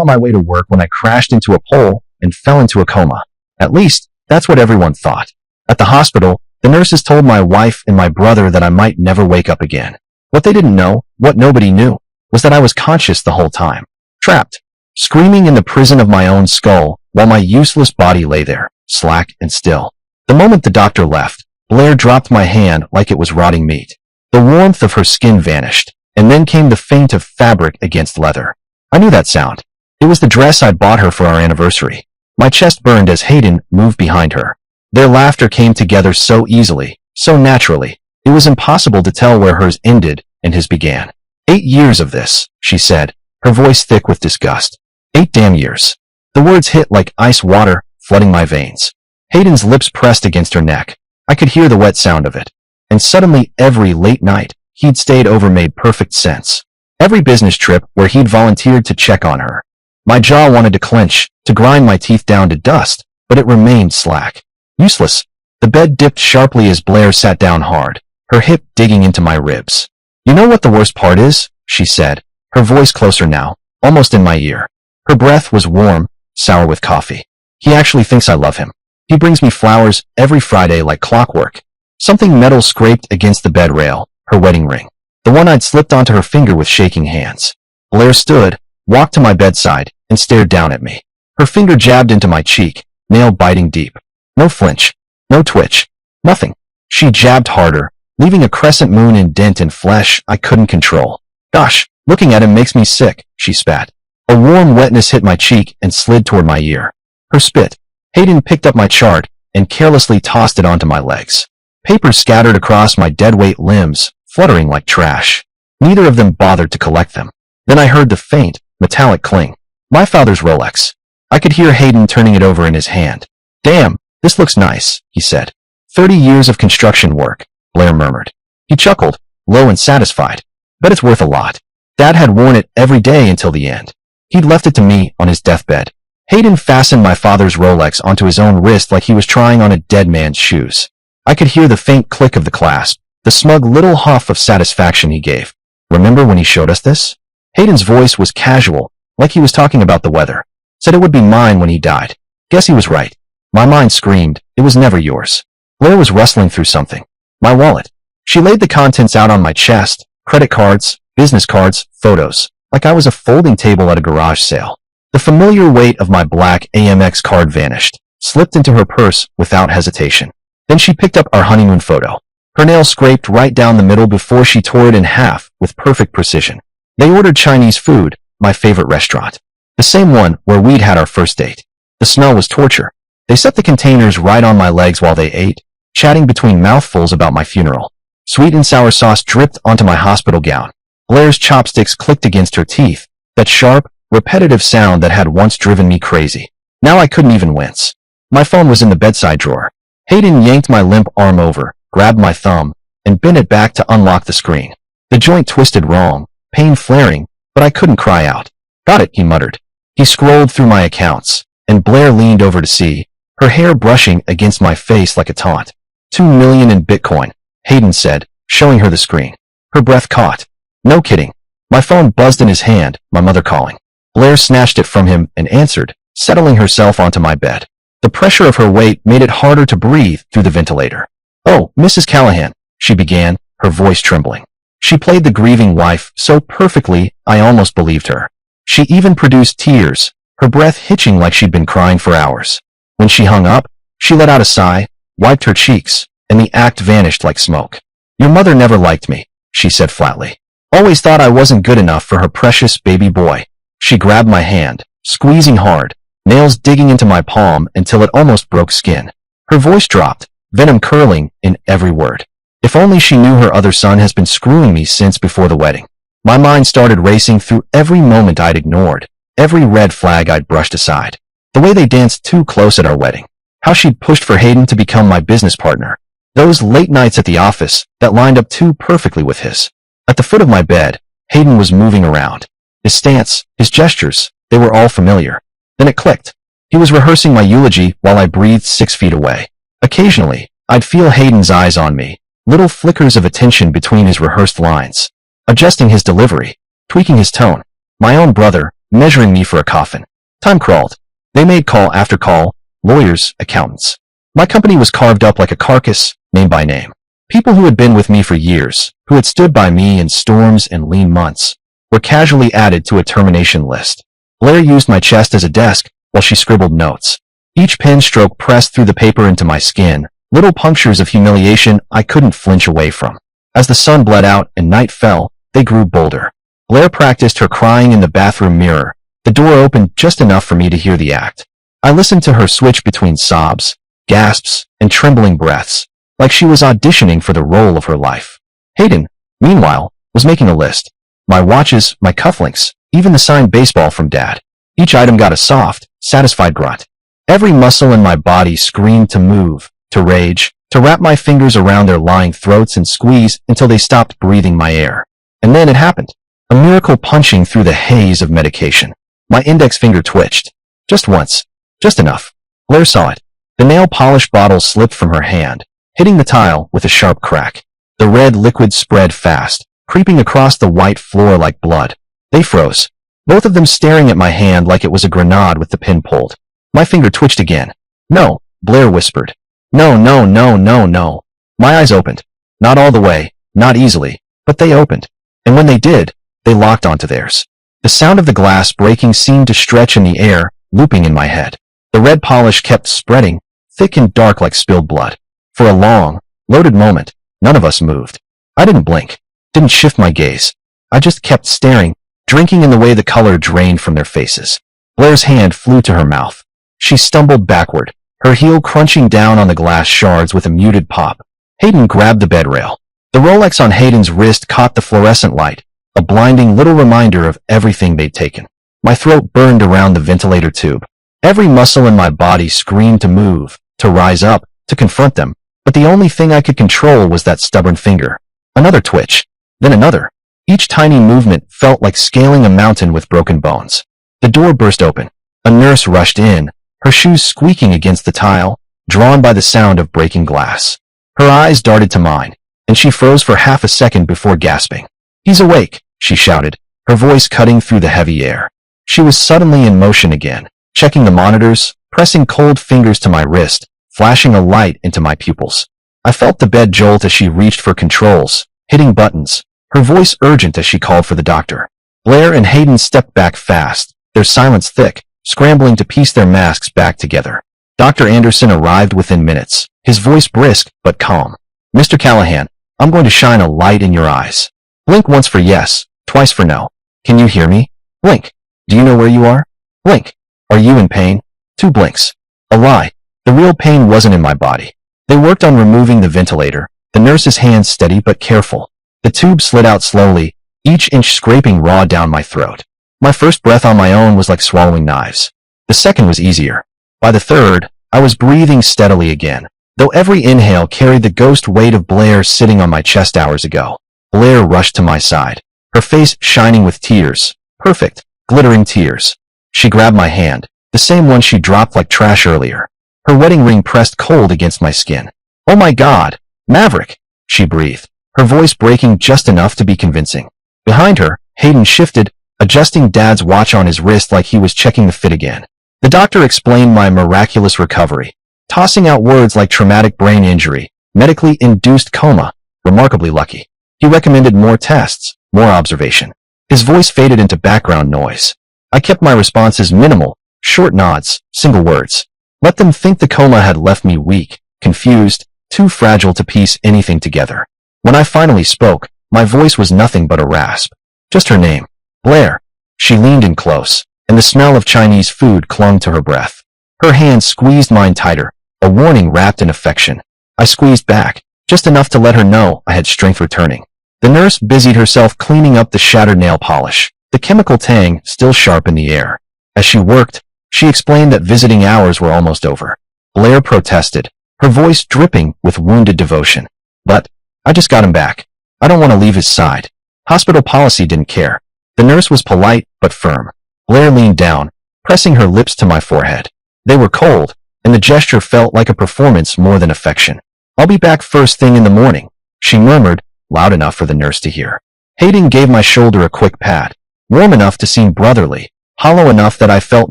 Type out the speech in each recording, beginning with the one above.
on my way to work when I crashed into a pole and fell into a coma. At least, that's what everyone thought. At the hospital, the nurses told my wife and my brother that I might never wake up again. What they didn't know, what nobody knew, was that I was conscious the whole time. Trapped, screaming in the prison of my own skull while my useless body lay there, slack and still. The moment the doctor left, Blair dropped my hand like it was rotting meat. The warmth of her skin vanished, and then came the faint of fabric against leather. I knew that sound. It was the dress I'd bought her for our anniversary. My chest burned as Hayden moved behind her. Their laughter came together so easily, so naturally. It was impossible to tell where hers ended and his began. 8 years of this, she said, her voice thick with disgust. 8 damn years. The words hit like ice water, flooding my veins. Hayden's lips pressed against her neck. I could hear the wet sound of it. And suddenly every late night he'd stayed over made perfect sense. Every business trip where he'd volunteered to check on her. My jaw wanted to clench, to grind my teeth down to dust, but it remained slack. Useless. The bed dipped sharply as Blair sat down hard, her hip digging into my ribs. You know what the worst part is? She said, her voice closer now, almost in my ear. Her breath was warm, sour with coffee. He actually thinks I love him. He brings me flowers every Friday like clockwork. Something metal scraped against the bed rail, her wedding ring. The one I'd slipped onto her finger with shaking hands. Blair stood, walked to my bedside, and stared down at me. Her finger jabbed into my cheek, nail biting deep. No flinch, no twitch, nothing. She jabbed harder, leaving a crescent moon indent in flesh I couldn't control. Gosh, looking at him makes me sick, she spat. A warm wetness hit my cheek and slid toward my ear. Her spit. Hayden picked up my chart and carelessly tossed it onto my legs. Papers scattered across my dead-weight limbs, fluttering like trash. Neither of them bothered to collect them. Then I heard the faint, metallic cling. My father's Rolex. I could hear Hayden turning it over in his hand. Damn, this looks nice, he said. 30 years of construction work, Blair murmured. He chuckled, low and satisfied. Bet it's worth a lot. Dad had worn it every day until the end. He'd left it to me on his deathbed. Hayden fastened my father's Rolex onto his own wrist like he was trying on a dead man's shoes. I could hear the faint click of the clasp, the smug little huff of satisfaction he gave. Remember when he showed us this? Hayden's voice was casual, like he was talking about the weather. Said it would be mine when he died. Guess he was right. My mind screamed, it was never yours. Blair was rustling through something. My wallet. She laid the contents out on my chest, credit cards, business cards, photos, like I was a folding table at a garage sale. The familiar weight of my black Amex card vanished, slipped into her purse without hesitation. Then she picked up our honeymoon photo. Her nail scraped right down the middle before she tore it in half with perfect precision. They ordered Chinese food, my favorite restaurant. The same one where we'd had our first date. The smell was torture. They set the containers right on my legs while they ate, chatting between mouthfuls about my funeral. Sweet and sour sauce dripped onto my hospital gown. Blair's chopsticks clicked against her teeth, that sharp, repetitive sound that had once driven me crazy. Now I couldn't even wince. My phone was in the bedside drawer. Hayden yanked my limp arm over, grabbed my thumb, and bent it back to unlock the screen. The joint twisted wrong, pain flaring, but I couldn't cry out. Got it, he muttered. He scrolled through my accounts, and Blair leaned over to see, her hair brushing against my face like a taunt. 2 million in Bitcoin, Hayden said, showing her the screen. Her breath caught. No kidding. My phone buzzed in his hand, my mother calling. Blair snatched it from him and answered, settling herself onto my bed. The pressure of her weight made it harder to breathe through the ventilator. Oh, Mrs. Callahan, she began, her voice trembling. She played the grieving wife so perfectly I almost believed her. She even produced tears, her breath hitching like she'd been crying for hours. When she hung up, she let out a sigh, wiped her cheeks, and the act vanished like smoke. Your mother never liked me, she said flatly. Always thought I wasn't good enough for her precious baby boy. She grabbed my hand, squeezing hard, nails digging into my palm until it almost broke skin. Her voice dropped, venom curling in every word. If only she knew her other son has been screwing me since before the wedding. My mind started racing through every moment I'd ignored, every red flag I'd brushed aside. The way they danced too close at our wedding. How she'd pushed for Hayden to become my business partner. Those late nights at the office that lined up too perfectly with his. At the foot of my bed, Hayden was moving around. His stance, his gestures, they were all familiar. Then it clicked. He was rehearsing my eulogy while I breathed 6 feet away. Occasionally, I'd feel Hayden's eyes on me, little flickers of attention between his rehearsed lines. Adjusting his delivery, tweaking his tone. My own brother, measuring me for a coffin. Time crawled. They made call after call, lawyers, accountants. My company was carved up like a carcass, name by name. People who had been with me for years, who had stood by me in storms and lean months, were casually added to a termination list. Blair used my chest as a desk while she scribbled notes. Each pen stroke pressed through the paper into my skin, little punctures of humiliation I couldn't flinch away from. As the sun bled out and night fell, they grew bolder. Blair practiced her crying in the bathroom mirror. The door opened just enough for me to hear the act. I listened to her switch between sobs, gasps, and trembling breaths, like she was auditioning for the role of her life. Hayden, meanwhile, was making a list. My watches, my cufflinks, even the signed baseball from Dad. Each item got a soft, satisfied grunt. Every muscle in my body screamed to move, to rage, to wrap my fingers around their lying throats and squeeze until they stopped breathing my air. And then it happened. A miracle punching through the haze of medication. My index finger twitched. Just once. Just enough. Blair saw it. The nail polish bottle slipped from her hand, hitting the tile with a sharp crack. The red liquid spread fast, creeping across the white floor like blood. They froze, both of them staring at my hand like it was a grenade with the pin pulled. My finger twitched again. No, Blair whispered. No, no, no, no, no. My eyes opened. Not all the way, not easily, but they opened. And when they did, they locked onto theirs. The sound of the glass breaking seemed to stretch in the air, looping in my head. The red polish kept spreading, thick and dark like spilled blood. For a long, loaded moment, none of us moved. I didn't blink, didn't shift my gaze. I just kept staring, drinking in the way the color drained from their faces. Blair's hand flew to her mouth. She stumbled backward, her heel crunching down on the glass shards with a muted pop. Hayden grabbed the bed rail. The Rolex on Hayden's wrist caught the fluorescent light, a blinding little reminder of everything they'd taken. My throat burned around the ventilator tube. Every muscle in my body screamed to move, to rise up, to confront them, but the only thing I could control was that stubborn finger. Another twitch, then another. Each tiny movement felt like scaling a mountain with broken bones. The door burst open. A nurse rushed in, her shoes squeaking against the tile, drawn by the sound of breaking glass. Her eyes darted to mine, and she froze for half a second before gasping. "He's awake," she shouted, her voice cutting through the heavy air. She was suddenly in motion again, checking the monitors, pressing cold fingers to my wrist, flashing a light into my pupils. I felt the bed jolt as she reached for controls, hitting buttons, her voice urgent as she called for the doctor. Blair and Hayden stepped back fast, their silence thick, scrambling to piece their masks back together. Dr. Anderson arrived within minutes, his voice brisk but calm. "Mr. Callahan, I'm going to shine a light in your eyes. Blink once for yes, twice for no. Can you hear me? Blink. Do you know where you are? Blink. Are you in pain?" 2 blinks. A lie. The real pain wasn't in my body. They worked on removing the ventilator, the nurse's hands steady but careful. The tube slid out slowly, each inch scraping raw down my throat. My first breath on my own was like swallowing knives. The second was easier. By the third, I was breathing steadily again, though every inhale carried the ghost weight of Blair sitting on my chest hours ago. Blair rushed to my side, her face shining with tears, perfect, glittering tears. She grabbed my hand, the same one she dropped like trash earlier. Her wedding ring pressed cold against my skin. "Oh my God, Maverick," she breathed, her voice breaking just enough to be convincing. Behind her, Hayden shifted, adjusting Dad's watch on his wrist like he was checking the fit again. The doctor explained my miraculous recovery, tossing out words like traumatic brain injury, medically induced coma, remarkably lucky. He recommended more tests, more observation. His voice faded into background noise. I kept my responses minimal, short nods, single words. Let them think the coma had left me weak, confused, too fragile to piece anything together. When I finally spoke, my voice was nothing but a rasp. Just her name. Blair. She leaned in close, and the smell of Chinese food clung to her breath. Her hand squeezed mine tighter, a warning wrapped in affection. I squeezed back, just enough to let her know I had strength returning. The nurse busied herself cleaning up the shattered nail polish, the chemical tang still sharp in the air. As she worked, she explained that visiting hours were almost over. Blair protested, her voice dripping with wounded devotion. "But, I just got him back. I don't want to leave his side." Hospital policy didn't care. The nurse was polite but firm. Blair leaned down, pressing her lips to my forehead. They were cold, and the gesture felt like a performance more than affection. "I'll be back first thing in the morning," she murmured, loud enough for the nurse to hear. Hayden gave my shoulder a quick pat, warm enough to seem brotherly, hollow enough that I felt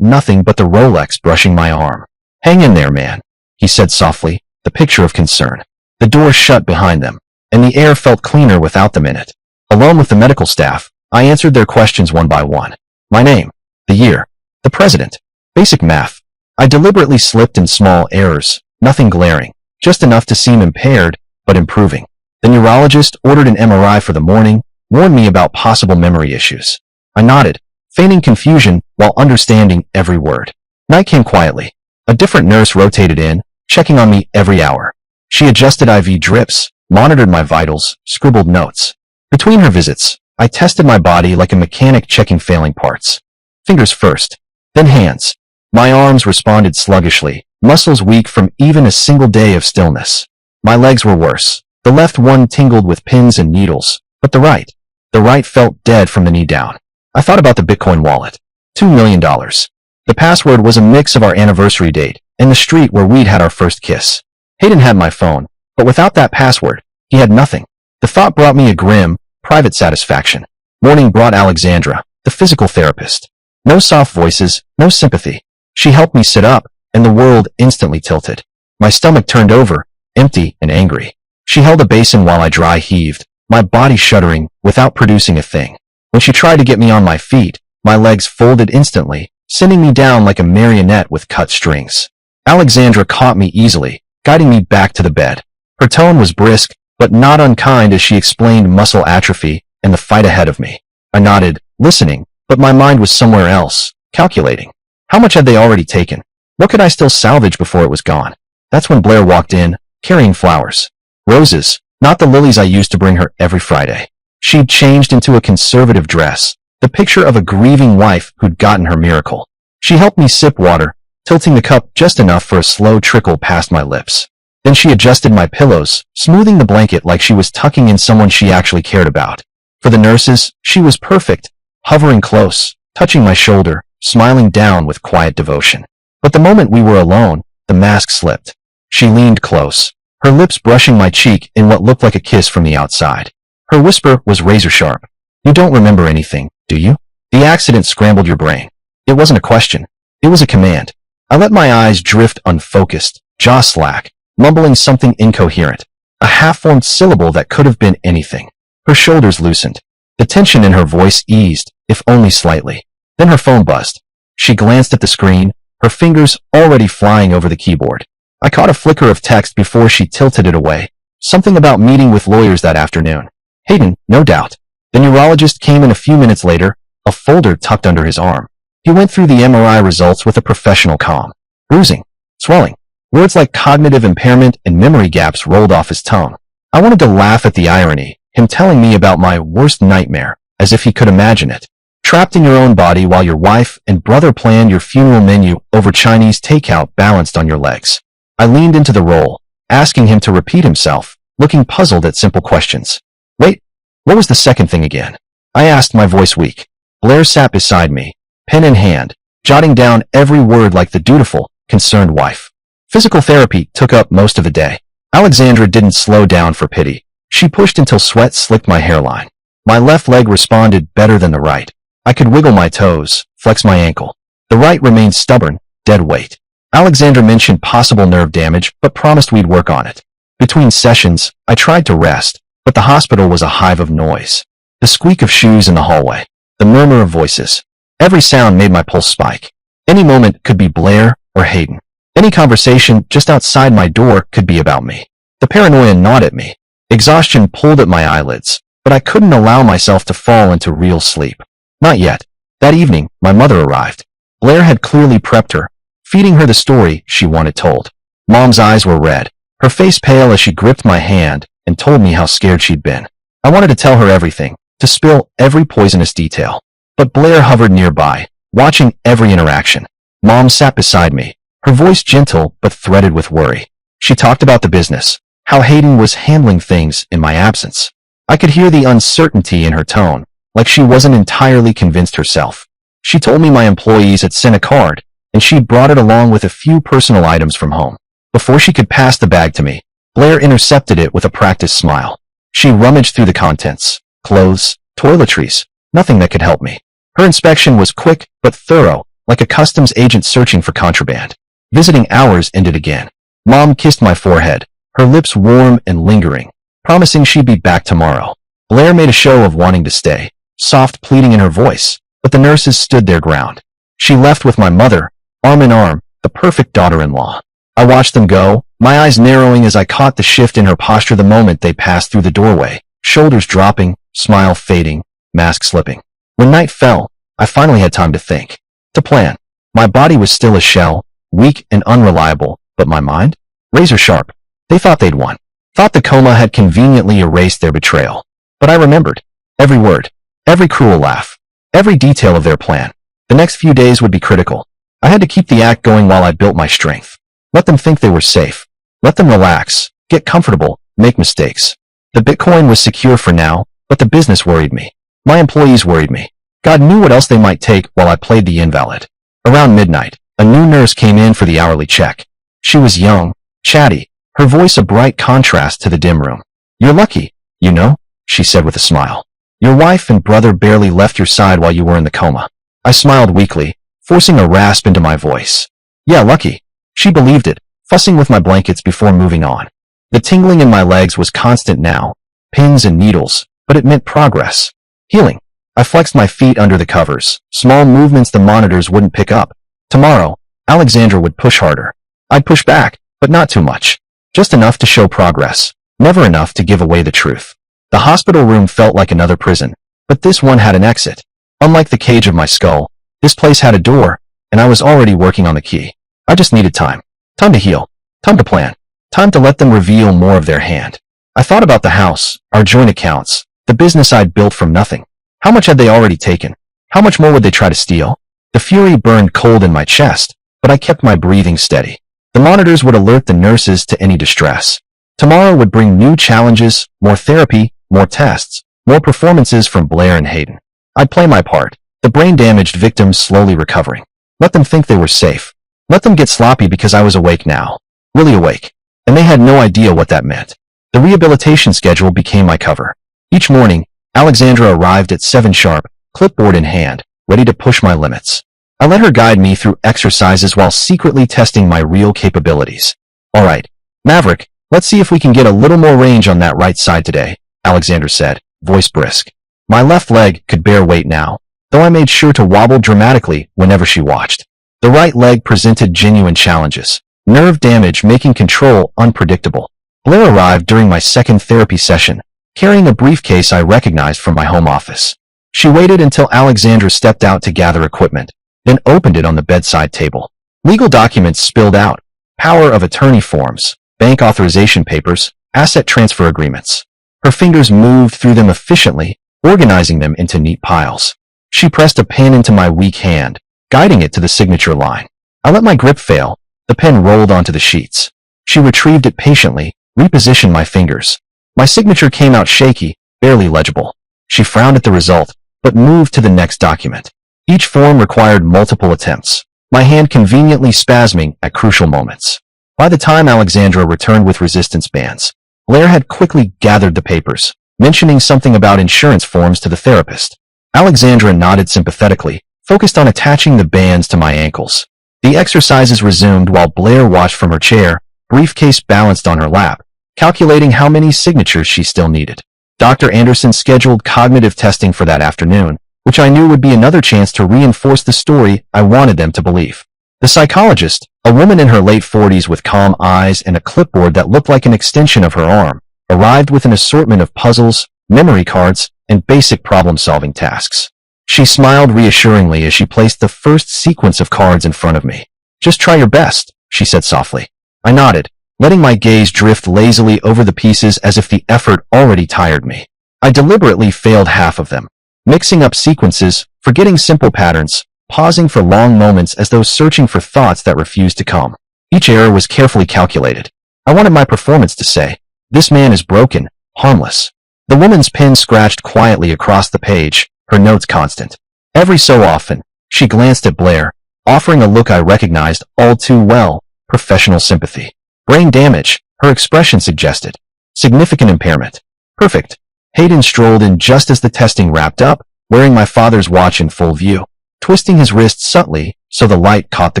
nothing but the Rolex brushing my arm. "Hang in there, man," he said softly, the picture of concern. The door shut behind them, and the air felt cleaner without them in it. Alone with the medical staff, I answered their questions one by one. My name, the year, the president, basic math. I deliberately slipped in small errors, nothing glaring, just enough to seem impaired, but improving. The neurologist ordered an MRI for the morning, warned me about possible memory issues. I nodded, feigning confusion while understanding every word. Night came quietly. A different nurse rotated in, checking on me every hour. She adjusted IV drips, monitored my vitals, scribbled notes. Between her visits, I tested my body like a mechanic checking failing parts. Fingers first, then hands. My arms responded sluggishly, muscles weak from even a single day of stillness. My legs were worse. The left one tingled with pins and needles, but the right felt dead from the knee down. I thought about the Bitcoin wallet. $2 million. The password was a mix of our anniversary date and the street where we'd had our first kiss. Hayden had my phone, but without that password, he had nothing. The thought brought me a grim, private satisfaction. Morning brought Alexandra, the physical therapist. No soft voices, no sympathy. She helped me sit up, and the world instantly tilted. My stomach turned over, empty and angry. She held a basin while I dry heaved, my body shuddering without producing a thing. When she tried to get me on my feet, my legs folded instantly, sending me down like a marionette with cut strings. Alexandra caught me easily, guiding me back to the bed. Her tone was brisk, but not unkind as she explained muscle atrophy and the fight ahead of me. I nodded, listening, but my mind was somewhere else, calculating. How much had they already taken? What could I still salvage before it was gone? That's when Blair walked in, carrying flowers. Roses, not the lilies I used to bring her every Friday. She'd changed into a conservative dress, the picture of a grieving wife who'd gotten her miracle. She helped me sip water, tilting the cup just enough for a slow trickle past my lips. Then she adjusted my pillows, smoothing the blanket like she was tucking in someone she actually cared about. For the nurses, she was perfect, hovering close, touching my shoulder, smiling down with quiet devotion. But the moment we were alone, the mask slipped. She leaned close, her lips brushing my cheek in what looked like a kiss from the outside. Her whisper was razor sharp. "You don't remember anything, do you? The accident scrambled your brain." It wasn't a question. It was a command. I let my eyes drift unfocused, jaw slack, mumbling something incoherent, a half-formed syllable that could have been anything. Her shoulders loosened. The tension in her voice eased, if only slightly. Then her phone buzzed. She glanced at the screen, her fingers already flying over the keyboard. I caught a flicker of text before she tilted it away. Something about meeting with lawyers that afternoon. Hayden, no doubt. The neurologist came in a few minutes later, a folder tucked under his arm. He went through the MRI results with a professional calm. Bruising, swelling, words like cognitive impairment and memory gaps rolled off his tongue. I wanted to laugh at the irony, him telling me about my worst nightmare, as if he could imagine it. Trapped in your own body while your wife and brother planned your funeral menu over Chinese takeout balanced on your legs. I leaned into the role, asking him to repeat himself, looking puzzled at simple questions. "Wait, what was the second thing again?" I asked, my voice weak. Blair sat beside me, pen in hand, jotting down every word like the dutiful, concerned wife. Physical therapy took up most of the day. Alexandra didn't slow down for pity. She pushed until sweat slicked my hairline. My left leg responded better than the right. I could wiggle my toes, flex my ankle. The right remained stubborn, dead weight. Alexandra mentioned possible nerve damage, but promised we'd work on it. Between sessions, I tried to rest, but the hospital was a hive of noise. The squeak of shoes in the hallway, the murmur of voices. Every sound made my pulse spike. Any moment could be Blair or Hayden. Any conversation just outside my door could be about me. The paranoia gnawed at me. Exhaustion pulled at my eyelids, but I couldn't allow myself to fall into real sleep. Not yet. That evening, my mother arrived. Blair had clearly prepped her, feeding her the story she wanted told. Mom's eyes were red, her face pale as she gripped my hand and told me how scared she'd been. I wanted to tell her everything, to spill every poisonous detail. But Blair hovered nearby, watching every interaction. Mom sat beside me, her voice gentle but threaded with worry. She talked about the business, how Hayden was handling things in my absence. I could hear the uncertainty in her tone, like she wasn't entirely convinced herself. She told me my employees had sent a card, and she'd brought it along with a few personal items from home. Before she could pass the bag to me, Blair intercepted it with a practiced smile. She rummaged through the contents. Clothes, toiletries, nothing that could help me. Her inspection was quick but thorough, like a customs agent searching for contraband. Visiting hours ended again. Mom kissed my forehead, her lips warm and lingering, promising she'd be back tomorrow. Blair made a show of wanting to stay, soft pleading in her voice, but the nurses stood their ground. She left with my mother, arm in arm, the perfect daughter-in-law. I watched them go, my eyes narrowing as I caught the shift in her posture the moment they passed through the doorway, shoulders dropping, smile fading, mask slipping. When night fell, I finally had time to think, to plan. My body was still a shell, weak and unreliable, but my mind? Razor sharp. They thought they'd won. Thought the coma had conveniently erased their betrayal. But I remembered. Every word. Every cruel laugh. Every detail of their plan. The next few days would be critical. I had to keep the act going while I built my strength. Let them think they were safe. Let them relax, get comfortable, make mistakes. The Bitcoin was secure for now, but the business worried me. My employees worried me. God knew what else they might take while I played the invalid. Around midnight, a new nurse came in for the hourly check. She was young, chatty, her voice a bright contrast to the dim room. "You're lucky, you know," she said with a smile. "Your wife and brother barely left your side while you were in the coma." I smiled weakly, forcing a rasp into my voice. "Yeah, lucky." She believed it, fussing with my blankets before moving on. The tingling in my legs was constant now, pins and needles, but it meant progress. Healing. I flexed my feet under the covers, small movements the monitors wouldn't pick up. Tomorrow, Alexandra would push harder. I'd push back, but not too much. Just enough to show progress, never enough to give away the truth. The hospital room felt like another prison, but this one had an exit. Unlike the cage of my skull, this place had a door, and I was already working on the key. I just needed time. Time to heal. Time to plan. Time to let them reveal more of their hand. I thought about the house, our joint accounts, the business I'd built from nothing. How much had they already taken? How much more would they try to steal? The fury burned cold in my chest, but I kept my breathing steady. The monitors would alert the nurses to any distress. Tomorrow would bring new challenges, more therapy, more tests, more performances from Blair and Hayden. I'd play my part, the brain-damaged victims slowly recovering. Let them think they were safe. Let them get sloppy because I was awake now. Really awake. And they had no idea what that meant. The rehabilitation schedule became my cover. Each morning, Alexandra arrived at 7 sharp, clipboard in hand, ready to push my limits. I let her guide me through exercises while secretly testing my real capabilities. "All right, Maverick, let's see if we can get a little more range on that right side today," Alexandra said, voice brisk. My left leg could bear weight now, though I made sure to wobble dramatically whenever she watched. The right leg presented genuine challenges, nerve damage making control unpredictable. Blair arrived during my second therapy session, carrying a briefcase I recognized from my home office. She waited until Alexandra stepped out to gather equipment, then opened it on the bedside table. Legal documents spilled out, power of attorney forms, bank authorization papers, asset transfer agreements. Her fingers moved through them efficiently, organizing them into neat piles. She pressed a pen into my weak hand, guiding it to the signature line. I let my grip fail. The pen rolled onto the sheets. She retrieved it patiently, repositioned my fingers. My signature came out shaky, barely legible. She frowned at the result, but moved to the next document. Each form required multiple attempts, my hand conveniently spasming at crucial moments. By the time Alexandra returned with resistance bands, Blair had quickly gathered the papers, mentioning something about insurance forms to the therapist. Alexandra nodded sympathetically, focused on attaching the bands to my ankles. The exercises resumed while Blair watched from her chair, briefcase balanced on her lap, calculating how many signatures she still needed. Dr. Anderson scheduled cognitive testing for that afternoon, which I knew would be another chance to reinforce the story I wanted them to believe. The psychologist, a woman in her late 40s with calm eyes and a clipboard that looked like an extension of her arm, arrived with an assortment of puzzles, memory cards, and basic problem-solving tasks. She smiled reassuringly as she placed the first sequence of cards in front of me. "Just try your best," she said softly. I nodded, letting my gaze drift lazily over the pieces as if the effort already tired me. I deliberately failed half of them, mixing up sequences, forgetting simple patterns, pausing for long moments as though searching for thoughts that refused to come. Each error was carefully calculated. I wanted my performance to say, "This man is broken, harmless." The woman's pen scratched quietly across the page, her notes constant. Every so often, she glanced at Blair, offering a look I recognized all too well, professional sympathy. Brain damage, her expression suggested. Significant impairment. Perfect. Hayden strolled in just as the testing wrapped up, wearing my father's watch in full view, twisting his wrist subtly so the light caught the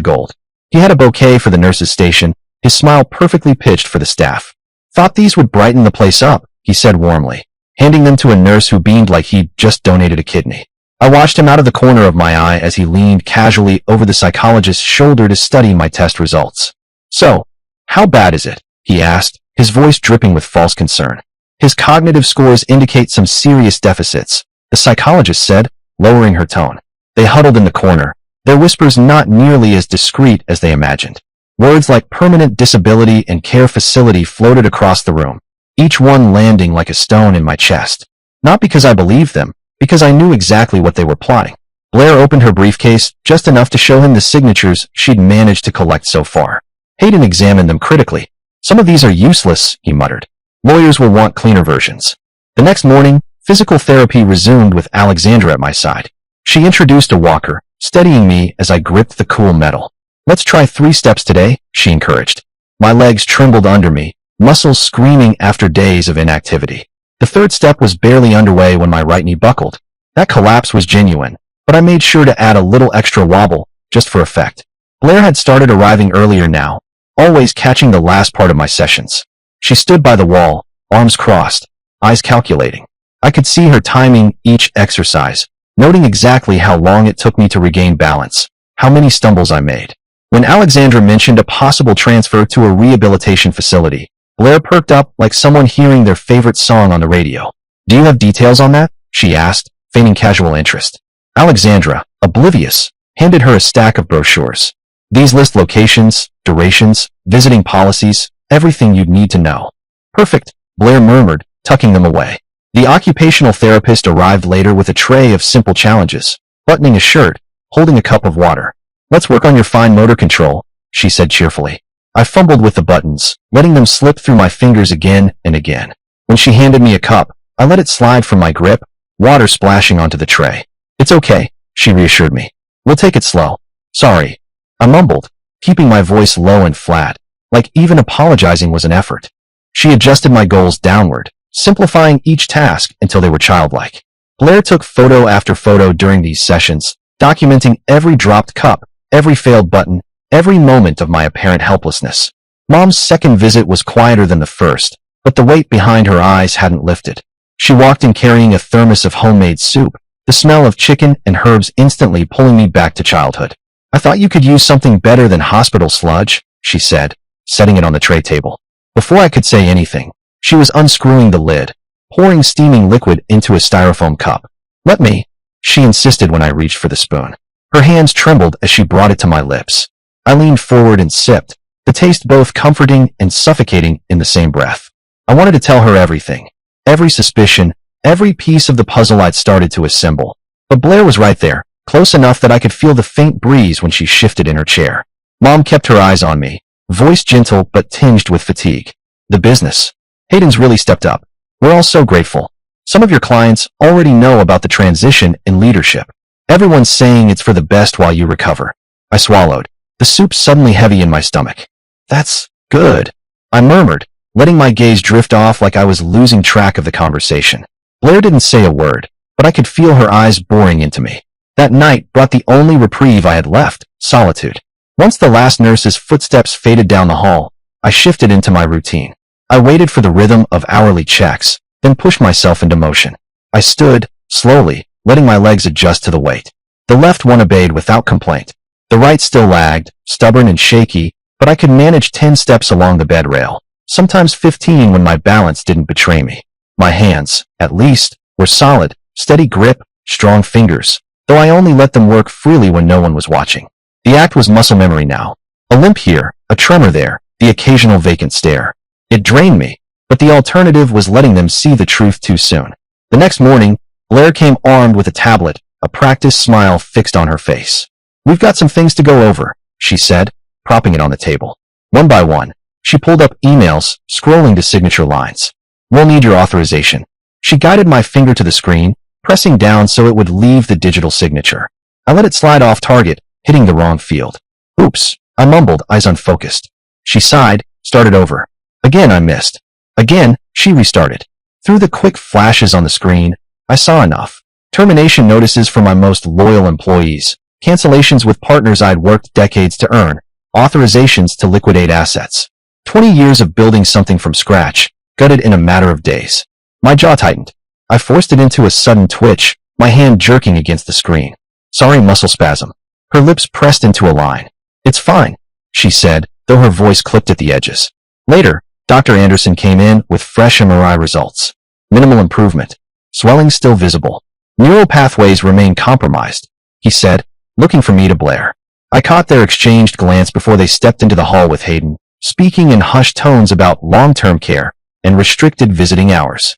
gold. He had a bouquet for the nurse's station, his smile perfectly pitched for the staff. "Thought these would brighten the place up," he said warmly, handing them to a nurse who beamed like he'd just donated a kidney. I watched him out of the corner of my eye as he leaned casually over the psychologist's shoulder to study my test results. "So, how bad is it?" he asked, his voice dripping with false concern. "His cognitive scores indicate some serious deficits," the psychologist said, lowering her tone. They huddled in the corner, their whispers not nearly as discreet as they imagined. Words like permanent disability and care facility floated across the room, each one landing like a stone in my chest. Not because I believed them, because I knew exactly what they were plotting. Blair opened her briefcase just enough to show him the signatures she'd managed to collect so far. Hayden examined them critically. "Some of these are useless," he muttered. "Lawyers will want cleaner versions." The next morning, physical therapy resumed with Alexandra at my side. She introduced a walker, steadying me as I gripped the cool metal. "Let's try 3 steps today," she encouraged. My legs trembled under me, muscles screaming after days of inactivity. The 3rd step was barely underway when my right knee buckled. That collapse was genuine, but I made sure to add a little extra wobble, just for effect. Blair had started arriving earlier now, always catching the last part of my sessions. She stood by the wall, arms crossed, eyes calculating. I could see her timing each exercise, noting exactly how long it took me to regain balance, how many stumbles I made. When Alexandra mentioned a possible transfer to a rehabilitation facility, Blair perked up like someone hearing their favorite song on the radio. "Do you have details on that?" she asked, feigning casual interest. Alexandra, oblivious, handed her a stack of brochures. "These list locations, durations, visiting policies, everything you'd need to know." "Perfect," Blair murmured, tucking them away. The occupational therapist arrived later with a tray of simple challenges, buttoning a shirt, holding a cup of water. "Let's work on your fine motor control," she said cheerfully. I fumbled with the buttons, letting them slip through my fingers again and again. When she handed me a cup, I let it slide from my grip, water splashing onto the tray. "It's okay," she reassured me. "We'll take it slow." "Sorry," I mumbled, keeping my voice low and flat, like even apologizing was an effort. She adjusted my goals downward, simplifying each task until they were childlike. Blair took photo after photo during these sessions, documenting every dropped cup, every failed button, every moment of my apparent helplessness. Mom's second visit was quieter than the first, but the weight behind her eyes hadn't lifted. She walked in carrying a thermos of homemade soup, the smell of chicken and herbs instantly pulling me back to childhood. "I thought you could use something better than hospital sludge," she said, setting it on the tray table. Before I could say anything, she was unscrewing the lid, pouring steaming liquid into a styrofoam cup. "Let me," she insisted when I reached for the spoon. Her hands trembled as she brought it to my lips. I leaned forward and sipped, the taste both comforting and suffocating in the same breath. I wanted to tell her everything, every suspicion, every piece of the puzzle I'd started to assemble. But Blair was right there, close enough that I could feel the faint breeze when she shifted in her chair. Mom kept her eyes on me, voice gentle but tinged with fatigue. "The business. Hayden's really stepped up. We're all so grateful. Some of your clients already know about the transition in leadership. Everyone's saying it's for the best while you recover." I swallowed, the soup suddenly heavy in my stomach. "That's good," I murmured, letting my gaze drift off like I was losing track of the conversation. Blair didn't say a word, but I could feel her eyes boring into me. That night brought the only reprieve I had left, solitude. Once the last nurse's footsteps faded down the hall, I shifted into my routine. I waited for the rhythm of hourly checks, then pushed myself into motion. I stood, slowly, letting my legs adjust to the weight. The left one obeyed without complaint. The right still lagged, stubborn and shaky, but I could manage 10 steps along the bed rail, sometimes 15 when my balance didn't betray me. My hands, at least, were solid, steady grip, strong fingers, though I only let them work freely when no one was watching. The act was muscle memory now. A limp here, a tremor there, the occasional vacant stare. It drained me, but the alternative was letting them see the truth too soon. The next morning, Blair came armed with a tablet, a practiced smile fixed on her face. "We've got some things to go over," she said, propping it on the table. One by one, she pulled up emails, scrolling to signature lines. "We'll need your authorization." She guided my finger to the screen, pressing down so it would leave the digital signature. I let it slide off target, hitting the wrong field. "Oops," I mumbled, eyes unfocused. She sighed, started over. Again I missed. Again, she restarted. Through the quick flashes on the screen, I saw enough. termination notices for my most loyal employees, cancellations with partners I'd worked decades to earn, authorizations to liquidate assets. 20 years of building something from scratch, gutted in a matter of days. My jaw tightened. I forced it into a sudden twitch, my hand jerking against the screen. Sorry, muscle spasm. Her lips pressed into a line. It's fine, she said, though her voice clipped at the edges. Later, Dr. Anderson came in with fresh MRI results. Minimal improvement. Swelling still visible. Neural pathways remain compromised, he said, looking from me to Blair. I caught their exchanged glance before they stepped into the hall with Hayden, speaking in hushed tones about long-term care and restricted visiting hours.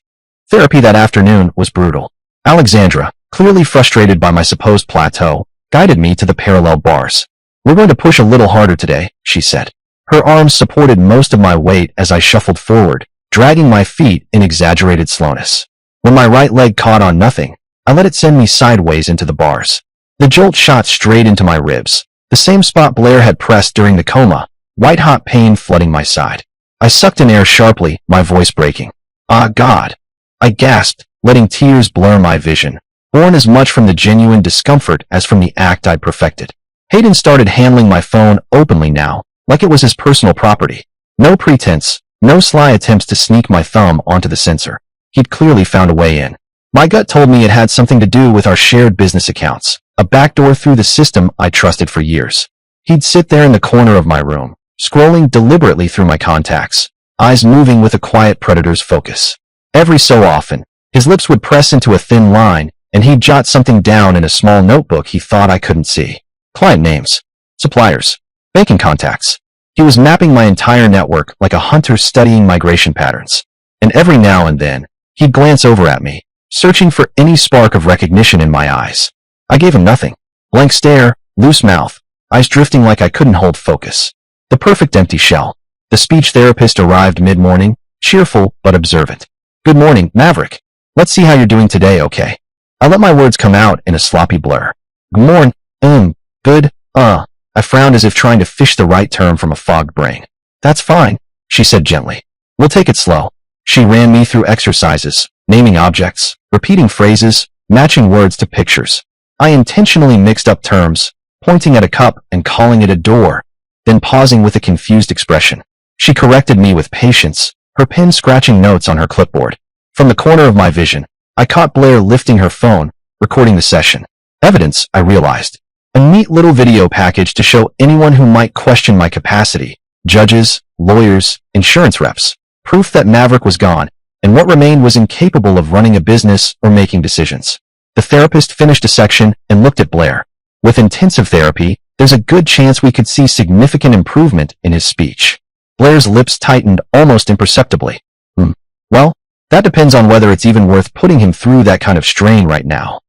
Therapy that afternoon was brutal. Alexandra, clearly frustrated by my supposed plateau, guided me to the parallel bars. We're going to push a little harder today, she said. Her arms supported most of my weight as I shuffled forward, dragging my feet in exaggerated slowness. When my right leg caught on nothing, I let it send me sideways into the bars. The jolt shot straight into my ribs, the same spot Blair had pressed during the coma, white-hot pain flooding my side. I sucked in air sharply, my voice breaking. Ah, God! I gasped, letting tears blur my vision, born as much from the genuine discomfort as from the act I'd perfected. Hayden started handling my phone openly now, like it was his personal property. No pretense, no sly attempts to sneak my thumb onto the sensor. He'd clearly found a way in. My gut told me it had something to do with our shared business accounts, a backdoor through the system I trusted for years. He'd sit there in the corner of my room, scrolling deliberately through my contacts, eyes moving with a quiet predator's focus. Every so often, his lips would press into a thin line, and he'd jot something down in a small notebook he thought I couldn't see. Client names, suppliers, banking contacts. He was mapping my entire network like a hunter studying migration patterns. And every now and then, he'd glance over at me, searching for any spark of recognition in my eyes. I gave him nothing. Blank stare, loose mouth, eyes drifting like I couldn't hold focus. The perfect empty shell. The speech therapist arrived mid-morning, cheerful but observant. Good morning, Maverick. Let's see how you're doing today, okay? I let my words come out in a sloppy blur. Good morning, good, I frowned as if trying to fish the right term from a fogged brain. That's fine, she said gently. We'll take it slow. She ran me through exercises, naming objects, repeating phrases, matching words to pictures. I intentionally mixed up terms, pointing at a cup and calling it a door, then pausing with a confused expression. She corrected me with patience, her pen scratching notes on her clipboard. From the corner of my vision, I caught Blair lifting her phone, recording the session. Evidence, I realized. A neat little video package to show anyone who might question my capacity. Judges, lawyers, insurance reps. Proof that Maverick was gone, and what remained was incapable of running a business or making decisions. The therapist finished a section and looked at Blair. With intensive therapy, there's a good chance we could see significant improvement in his speech. Blair's lips tightened almost imperceptibly. Well, that depends on whether it's even worth putting him through that kind of strain right now.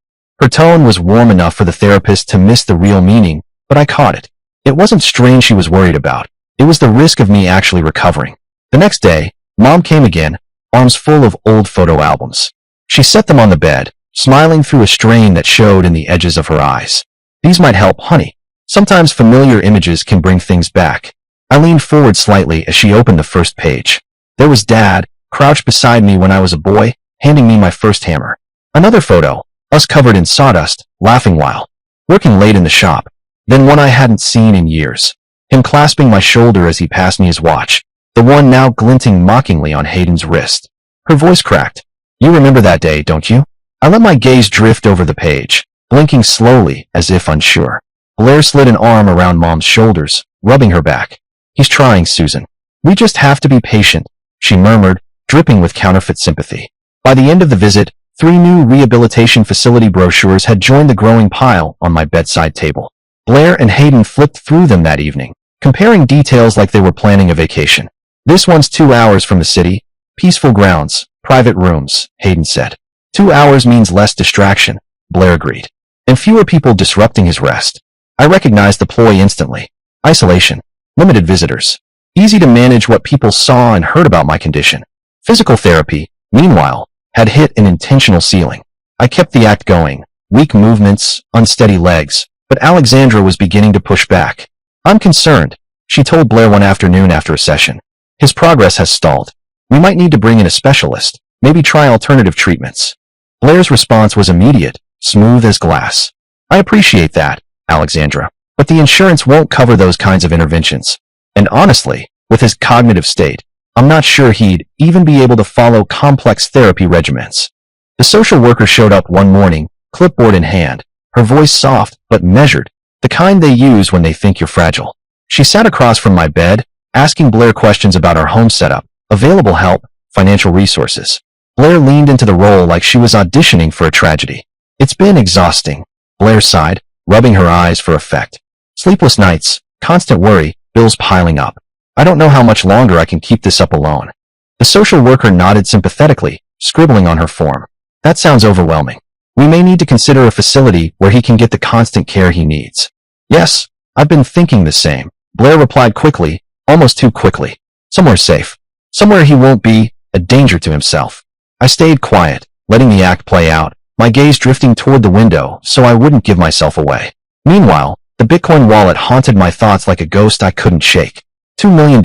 Her tone was warm enough for the therapist to miss the real meaning, but I caught it. It wasn't strain she was worried about. It was the risk of me actually recovering. The next day, Mom came again, arms full of old photo albums. She set them on the bed, smiling through a strain that showed in the edges of her eyes. These might help, honey. Sometimes familiar images can bring things back. I leaned forward slightly as she opened the first page. There was Dad, crouched beside me when I was a boy, handing me my first hammer. Another photo, us covered in sawdust, laughing while working late in the shop. Then one I hadn't seen in years. Him clasping my shoulder as he passed me his watch, the one now glinting mockingly on Hayden's wrist. Her voice cracked. You remember that day, don't you? I let my gaze drift over the page, blinking slowly as if unsure. Blair slid an arm around Mom's shoulders, rubbing her back. He's trying, Susan. We just have to be patient, she murmured, dripping with counterfeit sympathy. By the end of the visit, 3 new rehabilitation facility brochures had joined the growing pile on my bedside table. Blair and Hayden flipped through them that evening, comparing details like they were planning a vacation. This one's 2 hours from the city, peaceful grounds, private rooms, Hayden said. 2 hours means less distraction, Blair agreed, and fewer people disrupting his rest. I recognized the ploy instantly. Isolation, limited visitors, easy to manage what people saw and heard about my condition. Physical therapy, meanwhile, had hit an intentional ceiling. I kept the act going, weak movements, unsteady legs, but Alexandra was beginning to push back. I'm concerned, she told Blair one afternoon after a session. His progress has stalled. We might need to bring in a specialist, maybe try alternative treatments. Blair's response was immediate, smooth as glass. I appreciate that, Alexandra, but the insurance won't cover those kinds of interventions. And honestly, with his cognitive state, I'm not sure he'd even be able to follow complex therapy regimens. The social worker showed up one morning, clipboard in hand, her voice soft but measured, the kind they use when they think you're fragile. She sat across from my bed, asking Blair questions about our home setup, available help, financial resources. Blair leaned into the role like she was auditioning for a tragedy. It's been exhausting, Blair sighed, rubbing her eyes for effect. Sleepless nights, constant worry, bills piling up. I don't know how much longer I can keep this up alone. The social worker nodded sympathetically, scribbling on her form. That sounds overwhelming. We may need to consider a facility where he can get the constant care he needs. Yes, I've been thinking the same, Blair replied quickly, almost too quickly. Somewhere safe. Somewhere he won't be a danger to himself. I stayed quiet, letting the act play out, my gaze drifting toward the window so I wouldn't give myself away. Meanwhile, the Bitcoin wallet haunted my thoughts like a ghost I couldn't shake. $2 million,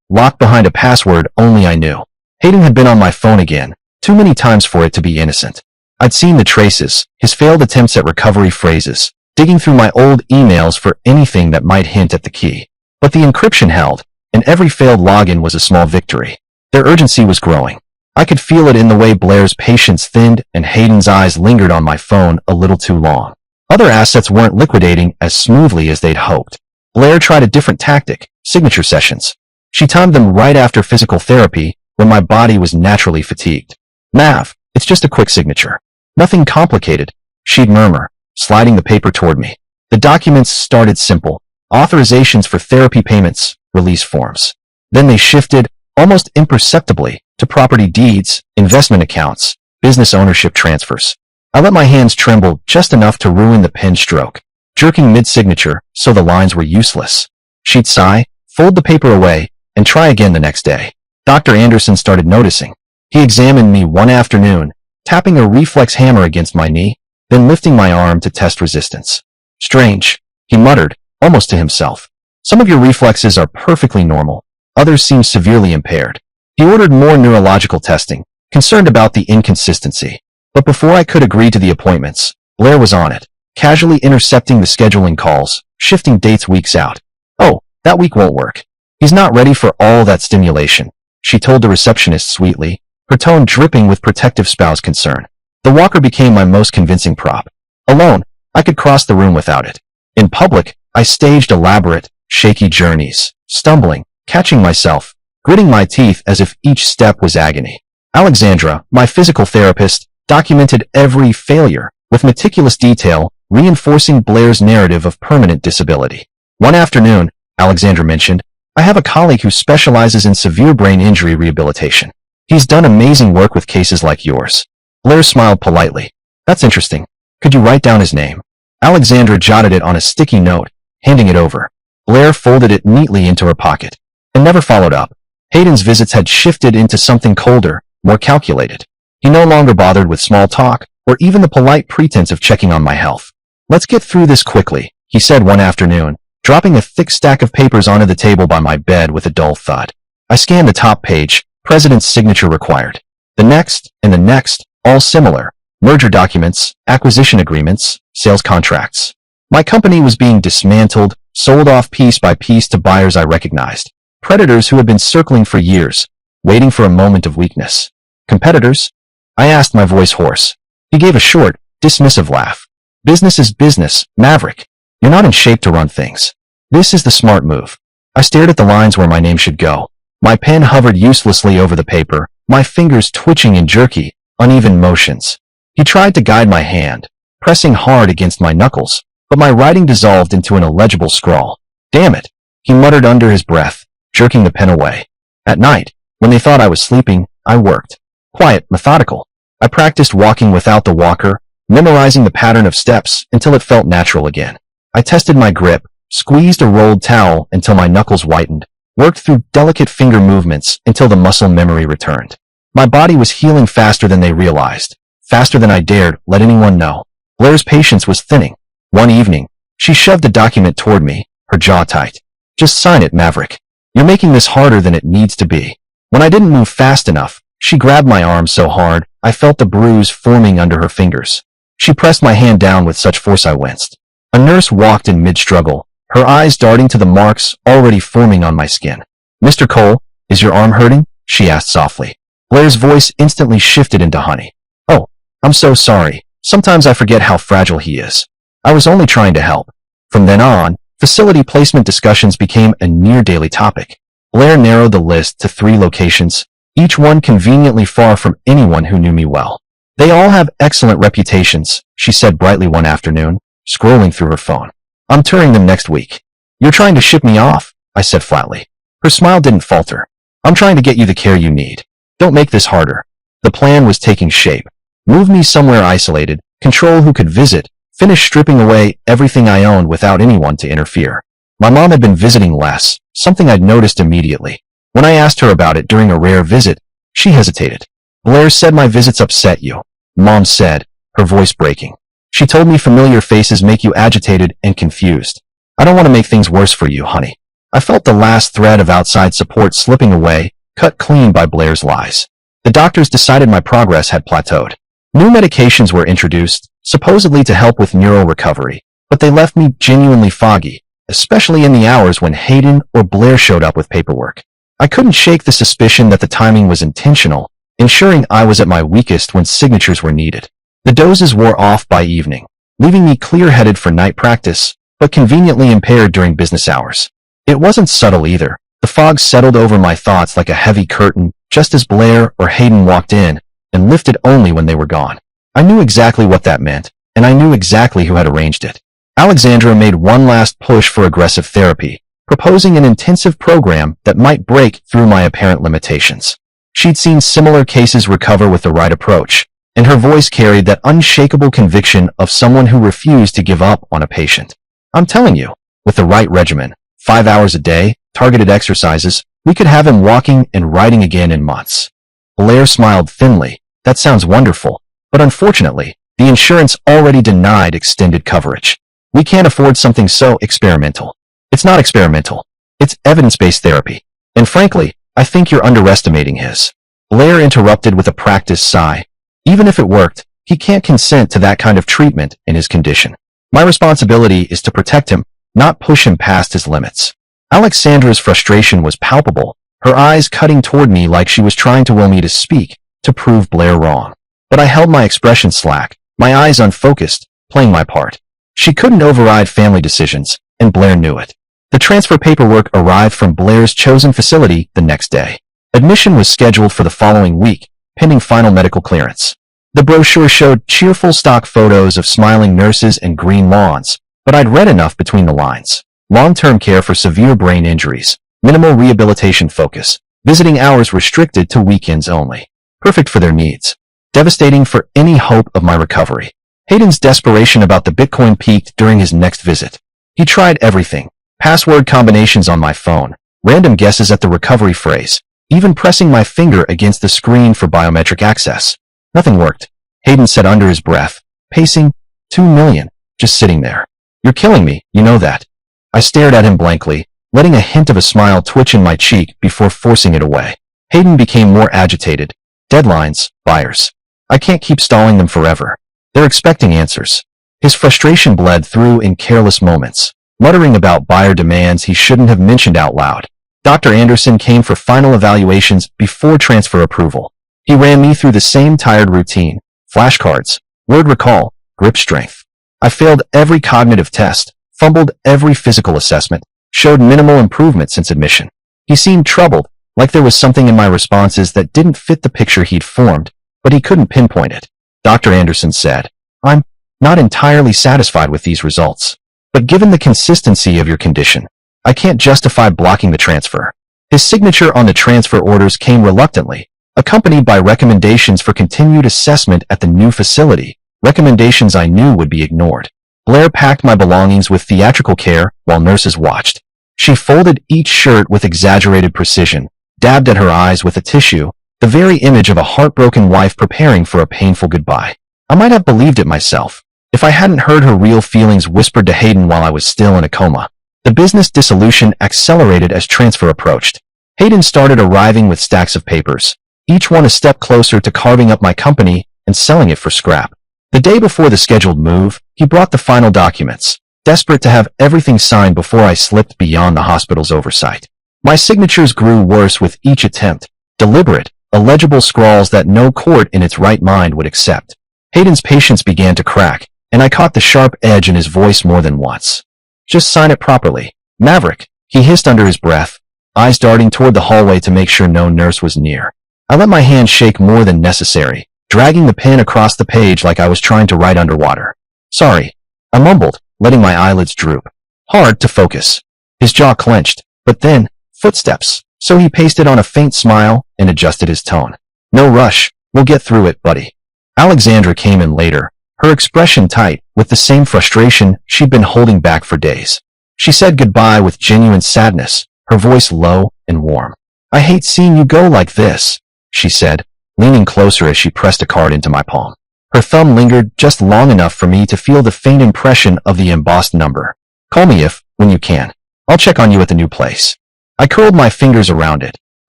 locked behind a password only I knew. Hayden had been on my phone again, too many times for it to be innocent. I'd seen the traces, his failed attempts at recovery phrases, digging through my old emails for anything that might hint at the key. But the encryption held, and every failed login was a small victory. Their urgency was growing. I could feel it in the way Blair's patience thinned and Hayden's eyes lingered on my phone a little too long. Other assets weren't liquidating as smoothly as they'd hoped. Blair tried a different tactic, signature sessions. She timed them right after physical therapy when my body was naturally fatigued. Mav, it's just a quick signature. Nothing complicated, she'd murmur, sliding the paper toward me. The documents started simple. Authorizations for therapy payments, release forms. Then they shifted, almost imperceptibly, to property deeds, investment accounts, business ownership transfers. I let my hands tremble just enough to ruin the pen stroke, jerking mid-signature so the lines were useless. She'd sigh, fold the paper away, and try again the next day. Dr. Anderson started noticing. He examined me one afternoon, tapping a reflex hammer against my knee, then lifting my arm to test resistance. Strange, he muttered, almost to himself. Some of your reflexes are perfectly normal. Others seem severely impaired. He ordered more neurological testing, concerned about the inconsistency. But before I could agree to the appointments, Blair was on it, casually intercepting the scheduling calls, shifting dates weeks out. Oh, that week won't work. He's not ready for all that stimulation, she told the receptionist sweetly, her tone dripping with protective spouse concern. The walker became my most convincing prop. Alone, I could cross the room without it. In public, I staged elaborate, shaky journeys, stumbling, catching myself, gritting my teeth as if each step was agony. Alexandra, my physical therapist, documented every failure, with meticulous detail, reinforcing Blair's narrative of permanent disability. One afternoon, Alexandra mentioned, I have a colleague who specializes in severe brain injury rehabilitation. He's done amazing work with cases like yours. Blair smiled politely. That's interesting. Could you write down his name? Alexandra jotted it on a sticky note, handing it over. Blair folded it neatly into her pocket, and never followed up. Hayden's visits had shifted into something colder, more calculated. He no longer bothered with small talk, or even the polite pretense of checking on my health. Let's get through this quickly, he said one afternoon, dropping a thick stack of papers onto the table by my bed with a dull thud. I scanned the top page, President's signature required. The next, and the next, all similar. Merger documents, acquisition agreements, sales contracts. My company was being dismantled, sold off piece by piece to buyers I recognized. Predators who had been circling for years, waiting for a moment of weakness. Competitors? I asked, my voice hoarse. He gave a short, dismissive laugh. Business is business, Maverick. You're not in shape to run things. This is the smart move. I stared at the lines where my name should go. My pen hovered uselessly over the paper, my fingers twitching in jerky, uneven motions. He tried to guide my hand, pressing hard against my knuckles, but my writing dissolved into an illegible scrawl. Damn it, he muttered under his breath, jerking the pen away. At night, when they thought I was sleeping, I worked. Quiet, methodical. I practiced walking without the walker, memorizing the pattern of steps until it felt natural again. I tested my grip, squeezed a rolled towel until my knuckles whitened, worked through delicate finger movements until the muscle memory returned. My body was healing faster than they realized, faster than I dared let anyone know. Blair's patience was thinning. One evening, she shoved a document toward me, her jaw tight. Just sign it, Maverick. You're making this harder than it needs to be. When I didn't move fast enough, she grabbed my arm so hard, I felt the bruise forming under her fingers. She pressed my hand down with such force I winced. A nurse walked in mid-struggle, her eyes darting to the marks already forming on my skin. "Mr. Cole, is your arm hurting?" she asked softly. Blair's voice instantly shifted into honey. "Oh, I'm so sorry. Sometimes I forget how fragile he is. I was only trying to help." From then on, facility placement discussions became a near-daily topic. Blair narrowed the list to 3 locations, each one conveniently far from anyone who knew me well. "They all have excellent reputations," she said brightly one afternoon, scrolling through her phone. "I'm touring them next week." "You're trying to ship me off," I said flatly. Her smile didn't falter. "I'm trying to get you the care you need. Don't make this harder." The plan was taking shape. Move me somewhere isolated, control who could visit, finish stripping away everything I owned without anyone to interfere. My mom had been visiting less, something I'd noticed immediately. When I asked her about it during a rare visit, she hesitated. "Blair said my visits upset you," Mom said, her voice breaking. "She told me familiar faces make you agitated and confused. I don't want to make things worse for you, honey." I felt the last thread of outside support slipping away, cut clean by Blair's lies. The doctors decided my progress had plateaued. New medications were introduced, supposedly to help with neural recovery, but they left me genuinely foggy, especially in the hours when Hayden or Blair showed up with paperwork. I couldn't shake the suspicion that the timing was intentional, ensuring I was at my weakest when signatures were needed. The doses wore off by evening, leaving me clear-headed for night practice, but conveniently impaired during business hours. It wasn't subtle either. The fog settled over my thoughts like a heavy curtain just as Blair or Hayden walked in, and lifted only when they were gone. I knew exactly what that meant, and I knew exactly who had arranged it. Alexandra made one last push for aggressive therapy, proposing an intensive program that might break through my apparent limitations. She'd seen similar cases recover with the right approach, and her voice carried that unshakable conviction of someone who refused to give up on a patient. "I'm telling you, with the right regimen, 5 hours a day, targeted exercises, we could have him walking and writing again in months." Blair smiled thinly. "That sounds wonderful, but unfortunately, the insurance already denied extended coverage. We can't afford something so experimental." "It's not experimental. It's evidence-based therapy. And frankly, I think you're underestimating his." Blair interrupted with a practiced sigh. "Even if it worked, he can't consent to that kind of treatment in his condition. My responsibility is to protect him, not push him past his limits." Alexandra's frustration was palpable, her eyes cutting toward me like she was trying to will me to speak, to prove Blair wrong. But I held my expression slack, my eyes unfocused, playing my part. She couldn't override family decisions, and Blair knew it. The transfer paperwork arrived from Blair's chosen facility the next day. Admission was scheduled for the following week, pending final medical clearance. The brochure showed cheerful stock photos of smiling nurses and green lawns, but I'd read enough between the lines. Long-term care for severe brain injuries, minimal rehabilitation focus, visiting hours restricted to weekends only. Perfect for their needs. Devastating for any hope of my recovery. Hayden's desperation about the Bitcoin peaked during his next visit. He tried everything. Password combinations on my phone, random guesses at the recovery phrase, even pressing my finger against the screen for biometric access. Nothing worked. Hayden said under his breath, pacing, 2 million, just sitting there. "You're killing me, you know that." I stared at him blankly, letting a hint of a smile twitch in my cheek before forcing it away. Hayden became more agitated. "Deadlines, buyers. I can't keep stalling them forever. They're expecting answers." His frustration bled through in careless moments, muttering about buyer demands he shouldn't have mentioned out loud. Dr. Anderson came for final evaluations before transfer approval. He ran me through the same tired routine, flashcards, word recall, grip strength. I failed every cognitive test, fumbled every physical assessment, showed minimal improvement since admission. He seemed troubled, like there was something in my responses that didn't fit the picture he'd formed, but he couldn't pinpoint it. Dr. Anderson said, "I'm not entirely satisfied with these results, but given the consistency of your condition, I can't justify blocking the transfer." His signature on the transfer orders came reluctantly, accompanied by recommendations for continued assessment at the new facility, recommendations I knew would be ignored. Blair packed my belongings with theatrical care while nurses watched. She folded each shirt with exaggerated precision, dabbed at her eyes with a tissue, the very image of a heartbroken wife preparing for a painful goodbye. I might have believed it myself, if I hadn't heard her real feelings whispered to Hayden while I was still in a coma. The business dissolution accelerated as transfer approached. Hayden started arriving with stacks of papers, each one a step closer to carving up my company and selling it for scrap. The day before the scheduled move, he brought the final documents, desperate to have everything signed before I slipped beyond the hospital's oversight. My signatures grew worse with each attempt, deliberate, illegible scrawls that no court in its right mind would accept. Hayden's patience began to crack, and I caught the sharp edge in his voice more than once. Just sign it properly, Maverick, he hissed under his breath, eyes darting toward the hallway to make sure no nurse was near. I let my hand shake more than necessary, dragging the pen across the page like I was trying to write underwater. Sorry, I mumbled, letting my eyelids droop. Hard to focus. His jaw clenched, but then, footsteps, so he pasted on a faint smile and adjusted his tone. No rush, we'll get through it, buddy. Alexandra came in later, her expression tight, with the same frustration she'd been holding back for days. She said goodbye with genuine sadness, her voice low and warm. I hate seeing you go like this, she said, leaning closer as she pressed a card into my palm. Her thumb lingered just long enough for me to feel the faint impression of the embossed number. Call me when you can. I'll check on you at the new place. I curled my fingers around it,